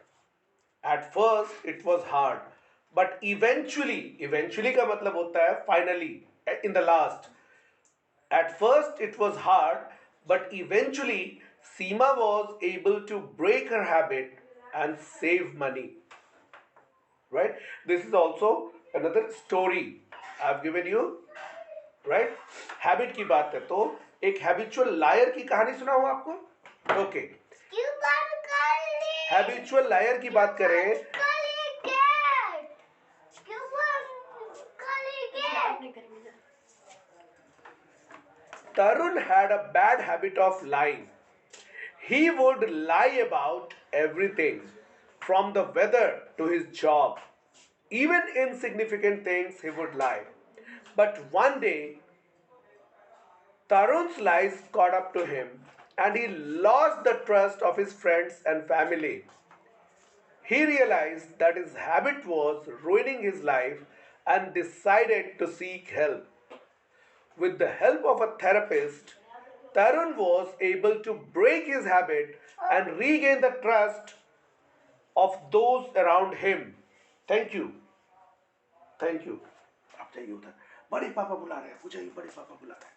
At first it was hard. But eventually का मतलब होता है finally, in the last. At first it was hard, but eventually Seema was able to break her habit and save money. Right? This is also another story I've given you. Right? Habit की बात है, तो एक habitual liar की कहानी सुनाऊं आपको? Okay. Habitual liar की बात करें. Tarun had a bad habit of lying. He would lie about everything. From the weather to his job, even insignificant things he would lie. But one day, Tarun's lies caught up to him and he lost the trust of his friends and family. He realized that his habit was ruining his life and decided to seek help. With the help of a therapist, Tarun was able to break his habit and regain the trust of those around him. Thank you. Thank you. आप जाइए उधर, बड़े पापा बुला रहे हैं, वो जाइए, बड़े पापा बुला रहे हैं।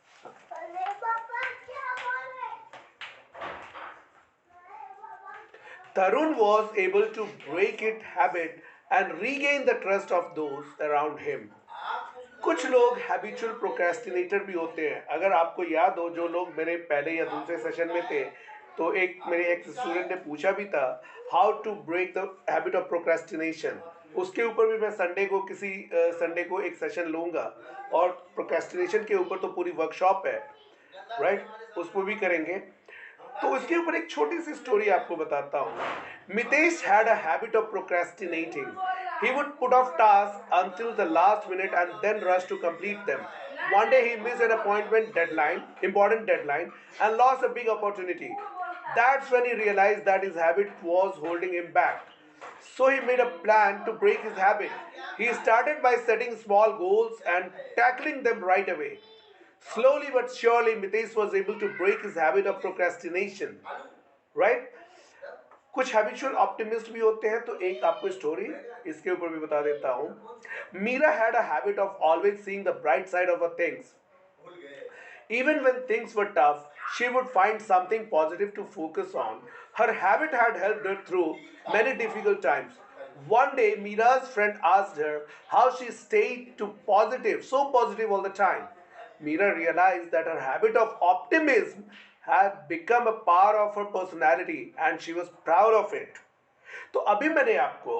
Tarun was able to break his habit and regain the trust of those around him. कुछ लोग हैबिचुअल प्रोक्रेस्टिनेटर भी होते हैं। अगर आपको याद हो, जो लोग मेरे पहले या दूसरे सेशन में थे, तो एक मेरे एक स्टूडेंट ने पूछा भी था how to break the habit of procrastination. उसके ऊपर भी मैं संडे को संडे को एक सेशन लूँगा, और प्रोक्रेस्टिनेशन के ऊपर तो पूरी वर्कशॉप है, राइट, उसको भी करेंगे। तो इसके ऊपर एक छोटी सी स्टोरी आपको बताता हूँ। Mitesh had a habit of procrastinating. He would put off tasks until the last minute and then rush to complete them. One day he missed an important deadline, and lost a big opportunity. That's when he realized that his habit was holding him back. So he made a plan to break his habit. He started by setting small goals and tackling them right away. Slowly but surely, Mitesh was able to break his habit of procrastination. Right? कुछ habitual optimist भी होते हैं, तो एक आपको story इसके ऊपर भी बता देता हूँ। Meera had a habit of always seeing the bright side of a things. Even when things were tough, she would find something positive to focus on. Her habit had helped her through many difficult times. One day, Mira's friend asked her how she stayed so positive all the time. Mira realized that her habit of optimism had become a part of her personality and she was proud of it. तो अभी मैंने आपको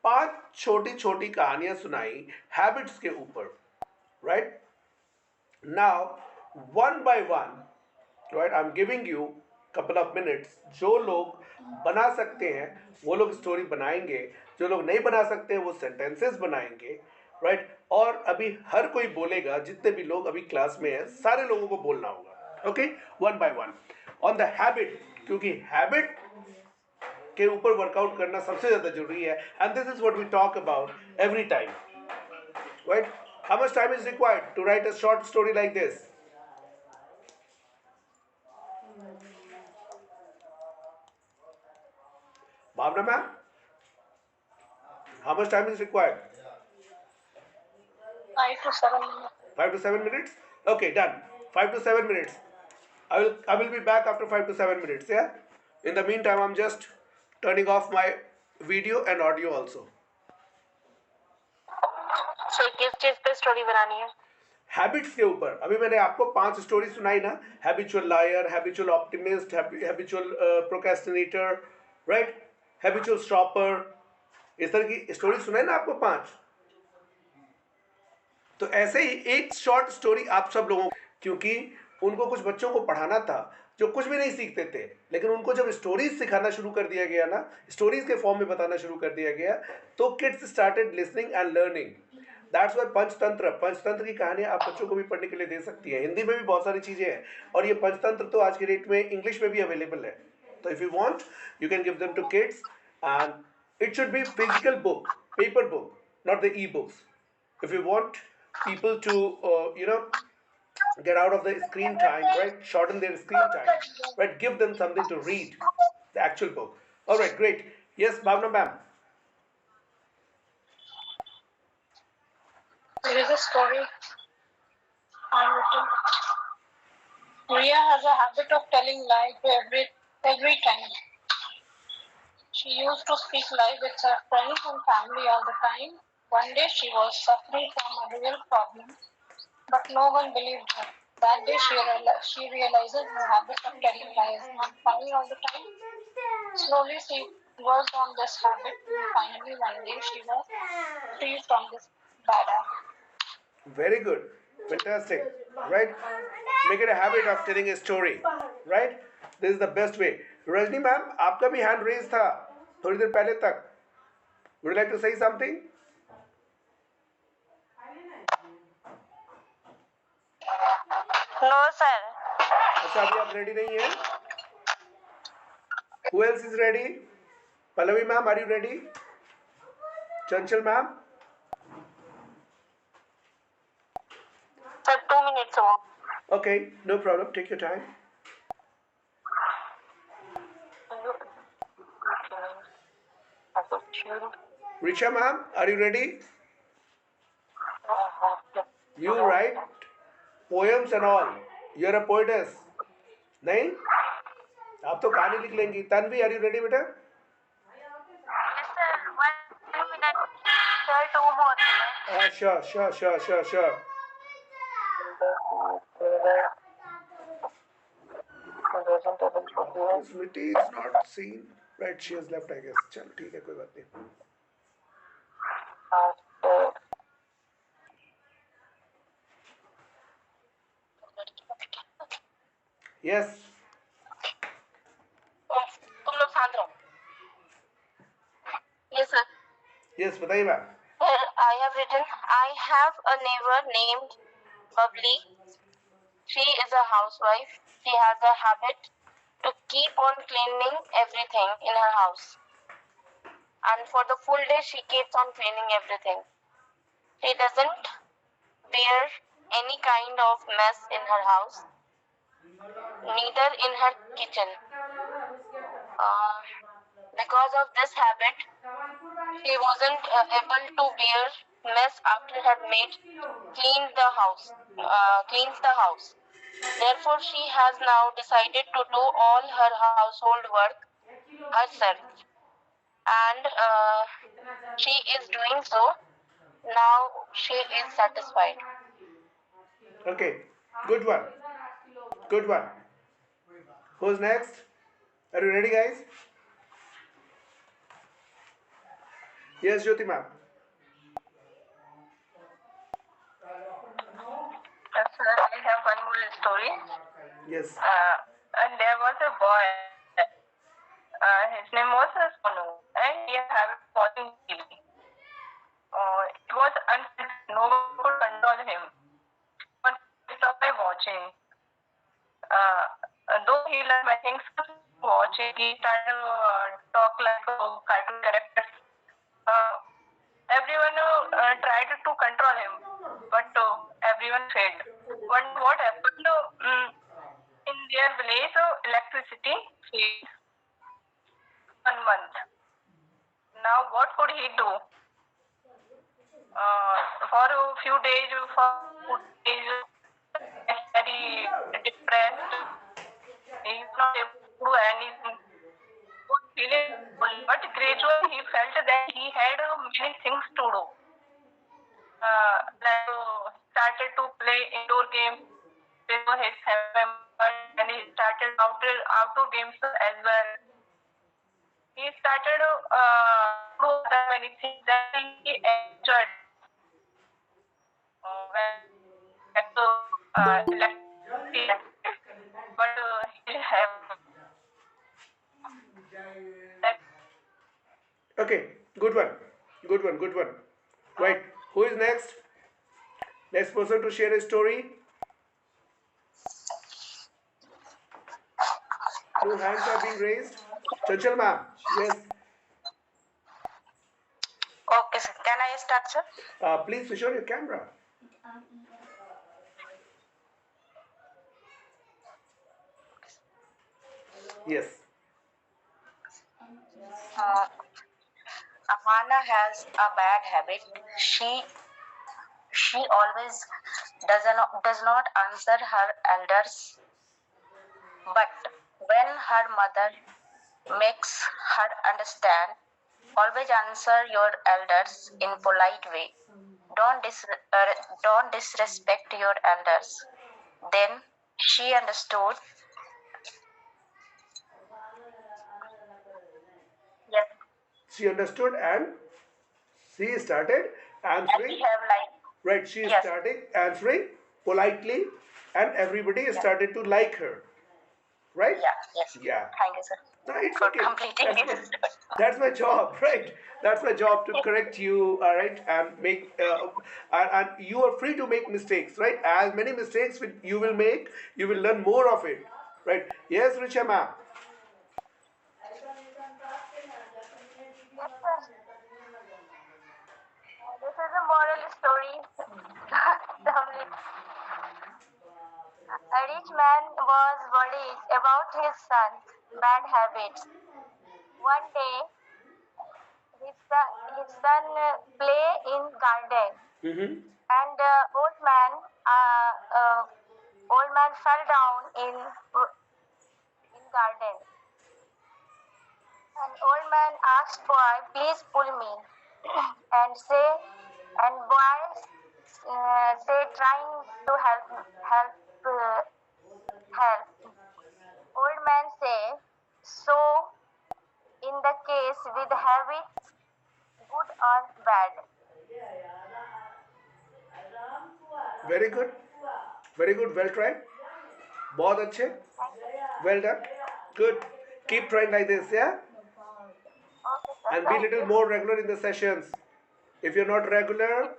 5 छोटी छोटी कहानियां सुनाई habits के ऊपर, right? Now, one by one, right, I'm giving you couple of minutes. जो लोग बना सकते हैं वो लोग स्टोरी बनाएंगे, जो लोग नहीं बना सकते हैं वो सेंटेंसेस बनाएंगे, राइट? और अभी हर कोई बोलेगा, जितने भी लोग अभी क्लास में हैं सारे लोगों को बोलना होगा, okay, one by one on the habit, क्योंकि हैबिट के ऊपर वर्कआउट करना सबसे ज़्यादा जरूरी है, and this is what we talk about every time, right? How much time is required to write a short story like this? Bhavna ma'am? How much time is required? 5 to 7 minutes. 5 to 7 minutes? Okay, done. 5 to 7 minutes. I will be back after 5 to 7 minutes, yeah? In the meantime, I'm just turning off my video and audio also. So किस चीज पे story बनानी है? Habits के ऊपर। अभी मैंने आपको 5 स्टोरी सुनाई ना, habitual liar, habitual optimist, habitual procrastinator, right, habitual stopper, इस तरह की स्टोरी सुनाई ना आपको 5। तो ऐसे ही एक शॉर्ट स्टोरी आप सब लोगों, क्योंकि उनको कुछ बच्चों को पढ़ाना था जो कुछ भी नहीं सीखते थे, लेकिन उनको जब स्टोरीज सिखाना शुरू कर दिया गया ना, स्टोरीज के फॉर्म में बताना शुरू कर दिया गया, तो kids started listening and learning. That's why Panchatantra की कहानियां आप बच्चों को भी पढ़ने के लिए दे सकती है। हिंदी में भी बहुत सारी चीज़ें हैं, और ये पंचतंत्र तो आज के डेट में इंग्लिश में भी अवेलेबल है। तो if you want you can give them to kids, and it should be physical book, paper book, not the e books. If you want people to get out of the screen time, right, shorten their screen time, right, give them something to read, the actual book. All right, great. Yes, Bhavna ma'am. There is a story I'm written. Maria has a habit of telling lies to every time. She used to speak lies with her friends and family all the time. One day she was suffering from a real problem, but no one believed her. That day she realizes her habit of telling lies is not funny all the time. Slowly she worked on this habit, and finally one day she was free from this bad habit. Very good. Fantastic. Right? Make it a habit of telling a story. Right? This is the best way. Rajni ma'am, आपका भी hand raise था थोड़ी देर पहले तक. Would you like to say something? No, sir. अच्छा अभी आप ready नहीं हैं? Who else is ready? Pallavi ma'am, are you ready? Chanchal ma'am? Sir, 2 minutes more. Okay, no problem. Take your time. Richa ma'am, are you ready? You write poems and all. You're a poetess. नहीं? आप तो कहानी लिख लेंगी. Tanvi, are you ready, बेटा? Yes, sir. 1 minute. Sir, 2 more minutes. Sure. Smriti is not seen. Right, she has left, I guess. चल ठीक है, कोई बात नहीं. Yes. तुम लोग शांत रहो. Yes, sir. Yes, बताइए ma'am. I have written, I have a neighbor named Bubbly. She is a housewife. She has a habit to keep on cleaning everything in her house. And for the full day, she keeps on cleaning everything. She doesn't bear any kind of mess in her house, neither in her kitchen. Because of this habit, she wasn't able to bear mess after her maid cleans the house. Therefore, she has now decided to do all her household work herself, and she is doing so. Now she is satisfied. Okay, good one. Good one. Who's next? Are you ready, guys? Yes, Jyoti ma'am. Sir, I have one more story. Yes. And there was a boy. His name was Sonu, and he had watching TV. It was unfair. No one could control him. But he stopped by watching. Though he learned many things from watching, he started to talk like a cartoon character. Everyone tried to control him, but everyone failed. What happened in their village? Electricity failed 1 month. Now what could he do? For a few days, very depressed. He is not able to do anything. But gradually he felt that he had many things to do. Like started to play indoor games with his members, and he started outdoor games as well. He started to do other many things that he enjoyed. Electricity, but he have Okay, good one. Right, who is next? Next person to share a story. No hands are being raised. Chanchal ma'am. Yes. Okay, sir. Can I start, sir? Please switch on your camera. Yes. Ahana has a bad habit. She always does not answer her elders, but when her mother makes her understand, always answer your elders in polite way. Don't disrespect your elders. Then she understood. Yes. She understood and she started answering. And we have like. Right, she Yes. started answering politely and everybody started to like her. Right? Yeah. Yes. Yeah. Thank you, sir. No, it's for okay. completing That's it. that's my job, right? That's my job to correct you, all right, and make and you are free to make mistakes, right? As many mistakes you will make, you will learn more of it, right? Yes, Richa ma'am. Yes, sir. This is a moral story. A rich man was worried about his son's bad habits. One day, his son play in garden, Mm-hmm. and uh, uh, old man fell down in garden. And old man asked boy, please pull me, and boy say trying to uh, help. Old man say, so in the case with habits, good or bad. Very good, very good. Well tried. बहुत अच्छे. Thank you. Well done. Good. Keep trying like this, yeah. Okay, sir. And be Thank little you. more regular in the sessions. If you're not regular,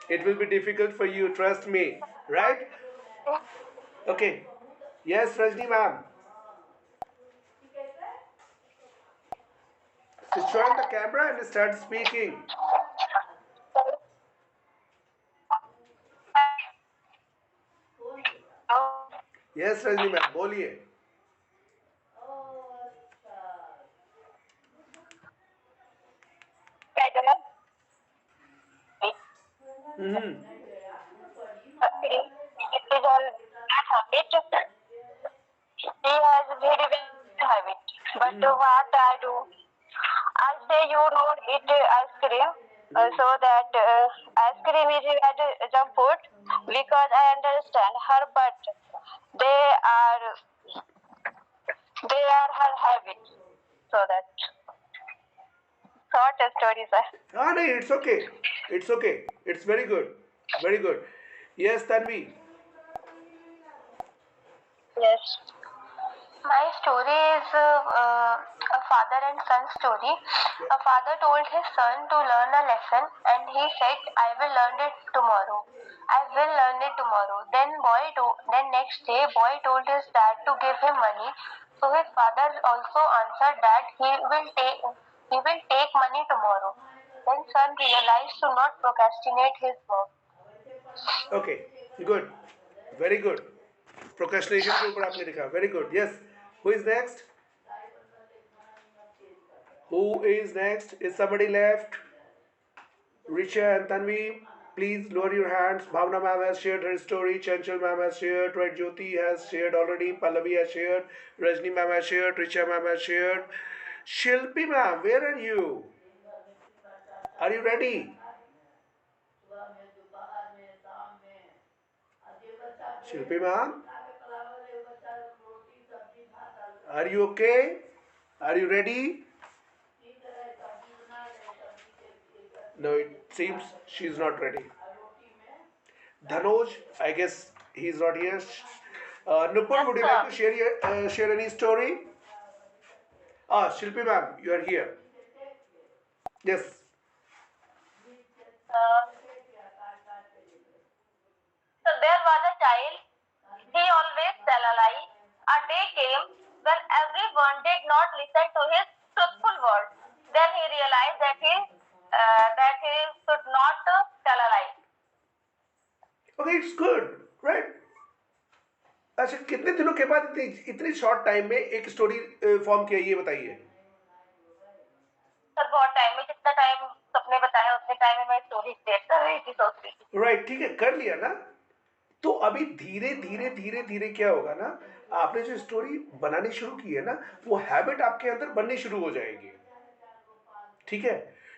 it will be difficult for you. Trust me. Right? Okay. Yes, Rajni ma'am. Switch on the camera and start speaking. Yes, Rajni ma'am. बोलिए. Mm-hmm. It is all habit. He has a very bad habit. But what I do, I say you don't eat ice cream, so that ice cream is a junk food, because I understand her, but they are they are her habits. So that short stories are. Ah, no, it's okay. It's okay. It's very good. Very good. Yes, Tanvi. Yes. My story is a father and son story. A father told his son to learn a lesson, and he said, "I will learn it tomorrow. I will learn it tomorrow." Then next day, boy told his dad to give him money. So his father also answered that he will take money tomorrow. Then son realized to not procrastinate his work. Okay. Good. Very good. Procrastination के ऊपर आपने लिखा. Very good. Yes. Who is next? Who is next? Is somebody left? Richa and Tanvi, please lower your hands. Bhavna ma'am has shared her story. Chanchal ma'am has shared. Right, Jyoti has shared already. Pallavi has shared. Rajni ma'am has shared. Richa ma'am has shared. Shilpi ma'am, where are you? Are you ready? Shilpi ma'am, are you okay? Are you ready? No, it seems she's not ready. Dhanoj, I guess he's not here. Nupur, would you like to share any story? Ah, Shilpi ma'am, you are here. Yes. So there was a child. He always tell a lie. A day came when everyone did not listen to his truthful words. Then he realized that he should not tell a lie. Okay, it's good, right? अच्छा कितने दिनों के बाद इतनी इतनी short time में एक story form किया ये बताइए. सर बहुत टाइम में जितना टाइम सबने बताया उतने टाइम में मैं स्टोरी शेयर कर रही थी सोच रही थी. राइट, ठीक है, कर लिया ना. तो अभी धीरे धीरे धीरे धीरे क्या होगा ना, आपने जो स्टोरी बनानी शुरू की है ना, वो हैबिट आपके अंदर बननी शुरू हो जाएगी. ठीक है,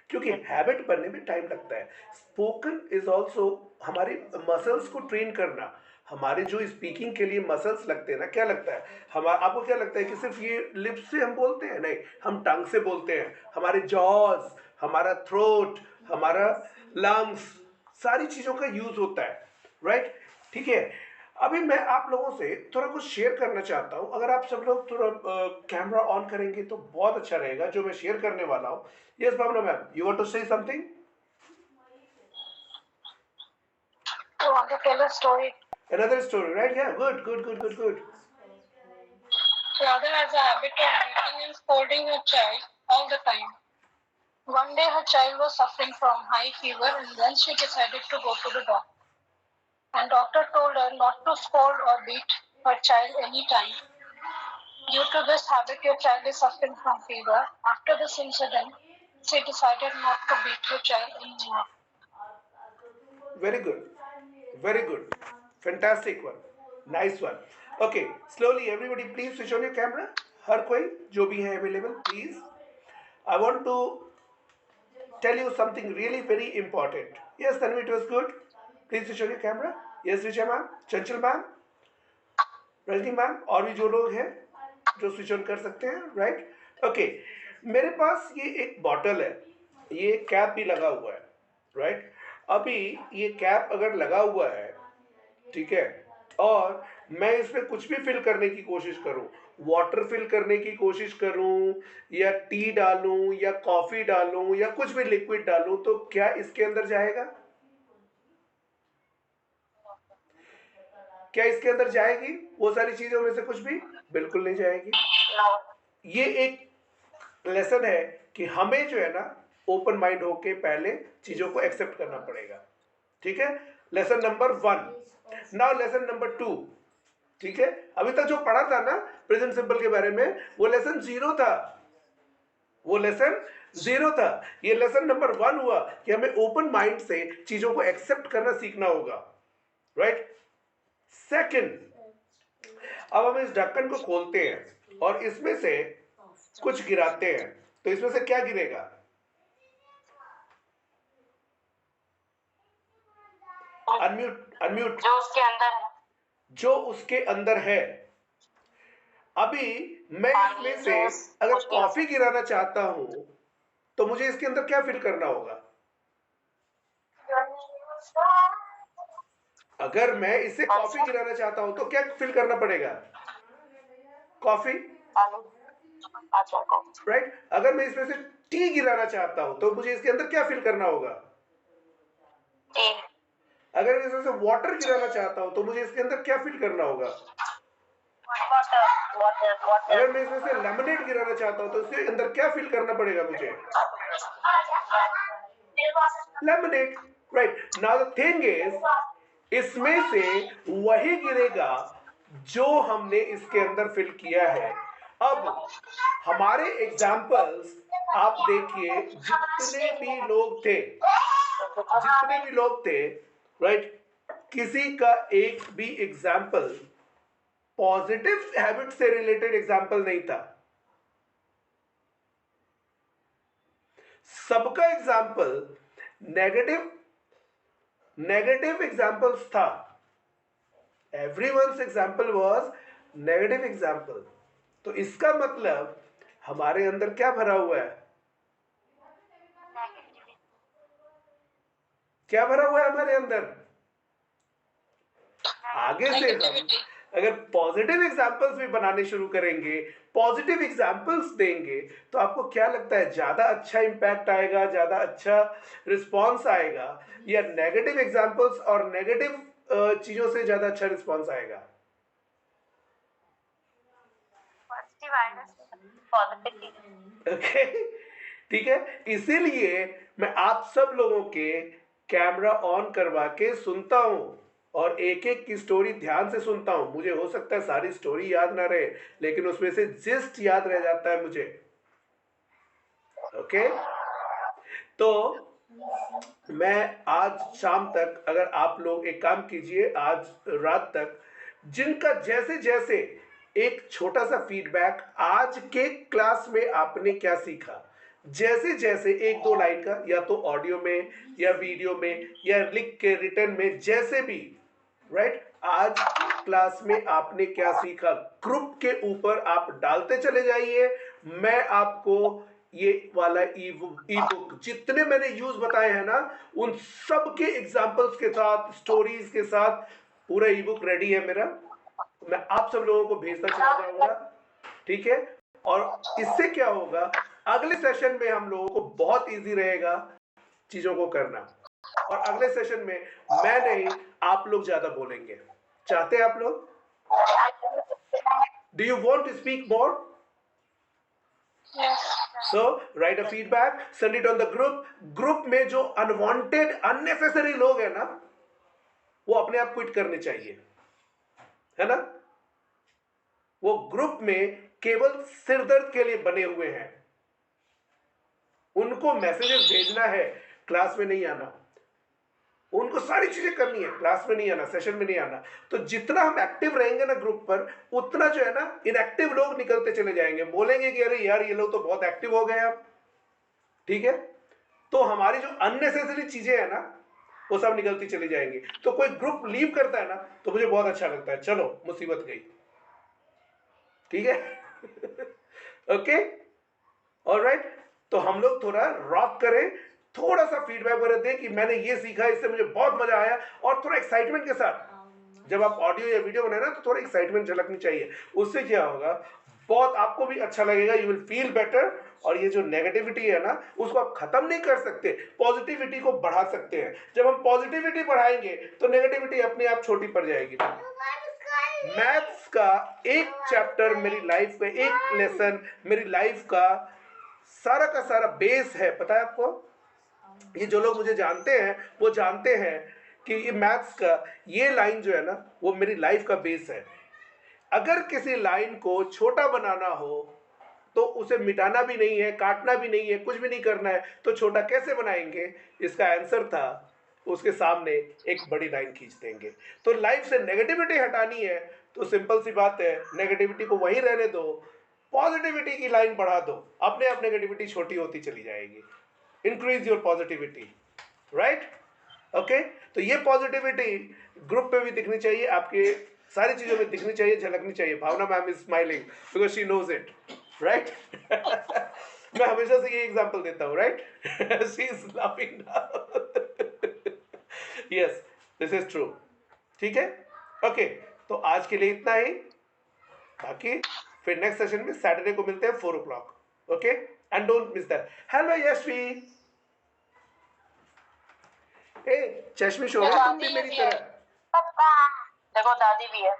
क्योंकि हैबिट बनने में टाइम लगता है. स्पोकन इज ऑल्सो हमारे मसल्स को ट्रेन करना. हमारे जो स्पीकिंग के लिए मसल्स लगते हैं ना, क्या लगता है हमारा, आपको क्या लगता है कि सिर्फ ये लिप्स से हम बोलते हैं? नहीं, हम टंग से बोलते हैं. हमारे जॉज, हमारा थ्रोट, हमारा लंग्स, सारी चीज़ों का यूज होता है. राइट, ठीक है. अभी मैं आप लोगों से थोड़ा कुछ शेयर करना चाहता हूँ। अगर आप सब लोग थोड़ा कैमरा ऑन करेंगे तो बहुत अच्छा रहेगा जो मैं शेयर करने वाला हूँ। Yes Bhavna ma'am, you want to say something? I want to tell a story. Another story, right? Yeah, good. Radha has a habit of beating and scolding her child all the time. One day her child was suffering from high fever and then she decided to go to the doctor. And doctor told her not to scold or beat her child any time. Due to this habit, your child is suffering from fever. After this incident, she decided not to beat her child anymore. Very good, fantastic one, nice one. Okay, slowly everybody please switch on your camera. हर कोई जो भी है available, please. I want to tell you something really very important. Yes, Tanvi, it was good. Please switch on your camera. Yes, Richa ma'am, Chanchal ma'am, Rajni ma'am, और भी जो लोग हैं जो स्विच ऑन कर सकते हैं, राइट? ओके, मेरे पास ये एक बॉटल है, ये कैप भी लगा हुआ है, राइट? अभी ये कैप अगर लगा हुआ है, ठीक है, और मैं इसमें कुछ भी फिल करने की कोशिश करूं, वाटर फिल करने की कोशिश करूं या टी डालूं या कॉफी डालूं या कुछ भी लिक्विड डालूं, तो क्या इसके अंदर जाएगा? क्या इसके अंदर जाएगी वो सारी चीजों में से कुछ भी? बिल्कुल नहीं जाएगी। ये एक लेसन है कि हमें जो है ना ओपन माइंड होके पहले चीजों को एक्सेप्ट करना पड़ेगा, ठीक है? Lesson number 1। Now lesson number 2, ठीक है? अभी तक जो पढ़ा था ना प्रेजेंट सिंपल के बारे में, वो लेसन 0 था, वो लेसन 0 था। ये लेसन नंबर 1 हुआ कि हमें ओपन माइंड से चीजों को एक्सेप्ट करना सीखना होगा, राइट? सेकंड, अब हम इस ढक्कन को खोलते हैं और इसमें से कुछ गिराते हैं, तो इसमें से क्या गिरेगा? अनम्यूट। जो उसके अंदर है। जो उसके अंदर है। अभी मैं इसमें से अगर कॉफी गिराना चाहता हूं तो मुझे इसके अंदर क्या फिल करना होगा? अगर मैं इसे कॉफी गिराना चाहता हूं तो क्या फिल करना पड़ेगा? Coffee, right? अगर मैं इसमें से टी गिराना चाहता हूं तो मुझे इसके अंदर क्या फिल करना होगा? अगर मैं इसमें से वाटर गिराना चाहता हूं तो मुझे इसके अंदर क्या फिल करना होगा? वाटर। अगर मैं इसमें से लेमनेड गिराना चाहता हूं तो इसके अंदर क्या फिल करना पड़ेगा मुझे? Lemonade, right? Now the thing is, इसमें से वही गिरेगा जो हमने इसके अंदर फिल किया है। अब हमारे एग्जाम्पल्स आप देखिए, जितने भी लोग थे, राइट? किसी का एक भी एग्जाम्पल पॉजिटिव हैबिट से रिलेटेड एग्जाम्पल नहीं था। सबका एग्जाम्पल नेगेटिव एग्जाम्पल्स था। Everyone's example was negative example. तो इसका मतलब हमारे अंदर क्या भरा हुआ है? क्या भरा हुआ है हमारे अंदर? आगे से हम अगर पॉजिटिव एग्जाम्पल्स भी बनाने शुरू करेंगे, पॉजिटिव एग्जाम्पल्स देंगे, तो आपको क्या लगता है ज्यादा अच्छा इंपैक्ट आएगा, ज्यादा अच्छा रिस्पॉन्स आएगा, या नेगेटिव एग्जाम्पल्स और नेगेटिव चीजों से ज्यादा अच्छा रिस्पॉन्स आएगा? ओके, ठीक है? इसीलिए मैं आप सब लोगों के कैमरा ऑन करवा के सुनता हूं और एक एक की स्टोरी ध्यान से सुनता हूं। मुझे हो सकता है सारी स्टोरी याद ना रहे, लेकिन उसमें से जिस्ट याद रह जाता है मुझे। ओके, तो मैं आज शाम तक, अगर आप लोग एक काम कीजिए, आज रात तक जिनका जैसे जैसे एक छोटा सा फीडबैक, आज के क्लास में आपने क्या सीखा, जैसे जैसे 1-2 लाइन का, या तो ऑडियो में या वीडियो में या लिख के रिटर्न में, जैसे भी, राइट? आज क्लास में आपने क्या सीखा, ग्रुप के ऊपर आप डालते चले जाइए। मैं आपको ये वाला ई बुक जितने मैंने यूज बताए हैं ना, उन सब के एग्जाम्पल्स के साथ, स्टोरीज के साथ पूरा ई बुक रेडी है मेरा, मैं आप सब लोगों को भेजता चला जाऊंगा, ठीक है। और इससे क्या होगा, अगले सेशन में हम लोगों को बहुत इजी रहेगा चीजों को करना, और अगले सेशन में मैं नहीं आप लोग ज्यादा बोलेंगे। चाहते हैं आप लोग? Do you want to speak more? Yes. So write a feedback, send it on the group. Group में जो अनवांटेड अननेसेसरी लोग हैं ना, वो अपने आप क्विट करने चाहिए, है ना। वो ग्रुप में केवल सिरदर्द के लिए बने हुए हैं, उनको मैसेजेस भेजना है, क्लास में नहीं आना, उनको सारी चीजें करनी है, क्लास में नहीं आना, सेशन में नहीं आना। तो जितना हम एक्टिव रहेंगे ना ग्रुप पर, उतना जो है ना इनएक्टिव लोग निकलते चले जाएंगे, बोलेंगे कि अरे यार ये लोग तो बहुत एक्टिव हो गए अब, ठीक है। तो हमारी जो अननेसेसरी चीजें है ना वो सब निकलती चली जाएंगी। तो कोई ग्रुप लीव करता है ना तो मुझे बहुत अच्छा लगता है, चलो मुसीबत गई, ठीक है। Okay, alright. तो हम लोग थोड़ा रॉक करें, थोड़ा सा फीडबैक वगैरह दें कि मैंने ये सीखा, इससे मुझे बहुत मजा आया, और थोड़ा एक्साइटमेंट के साथ जब आप ऑडियो या वीडियो बनाए ना तो थोड़ा एक्साइटमेंट झलकनी चाहिए। उससे क्या होगा, बहुत आपको भी अच्छा लगेगा, यू विल फील बेटर। और ये जो नेगेटिविटी है ना उसको आप खत्म नहीं कर सकते, पॉजिटिविटी को बढ़ा सकते हैं। जब हम पॉजिटिविटी बढ़ाएंगे तो नेगेटिविटी अपने आप छोटी पड़ जाएगी। मैथ्स का एक चैप्टर मेरी लाइफ का, एक लेसन मेरी लाइफ का सारा बेस है, पता है आपको। ये जो लोग मुझे जानते हैं वो जानते हैं कि ये मैथ्स का ये लाइन जो है ना वो मेरी लाइफ का बेस है। अगर किसी लाइन को छोटा बनाना हो तो उसे मिटाना भी नहीं है, काटना भी नहीं है, कुछ भी नहीं करना है, तो छोटा कैसे बनाएंगे? इसका आंसर था उसके सामने एक बड़ी लाइन खींच देंगे। तो लाइफ से नेगेटिविटी हटानी है तो सिंपल सी बात है, नेगेटिविटी को वहीं रहने दो, पॉजिटिविटी की लाइन बढ़ा दो, अपने आप नेगेटिविटी छोटी होती चली जाएगी। Increase your positivity, right, okay. तो ये पॉजिटिविटी ग्रुप पे भी दिखनी चाहिए, आपके सारी चीजों में दिखनी चाहिए, झलकनी चाहिए। Bhavna ma'am is smiling because she knows it, right. मैं हमेशा से ये एग्जांपल देता हूँ, right. She is laughing now. Yes, this is true, ठीक है, ओके। तो आज के लिए इतना ही, बाकी फिर नेक्स्ट सेशन में सैटरडे को मिलते हैं 4 o'clock, okay, and don't miss that. Hello Yashvi, ए चश्मी शो है तुम भी मेरी तरह। देखो दादी भी है।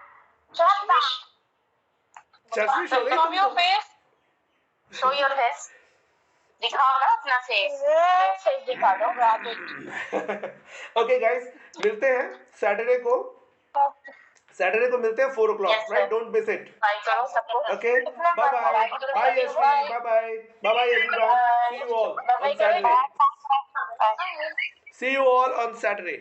चश्मी शो है From your face. Show your face, दिखाओ ना अपना फेस दिखा दो। ओके गाइस, मिलते हैं सैटरडे को, सैटरडे को मिलते हैं 4 o'clock, Yes, sir. Right, don't miss it, bye करो सबको। Okay. Bye bye, bye Yashvi, bye bye, bye bye everyone, see you all on Saturday, see you all on Saturday.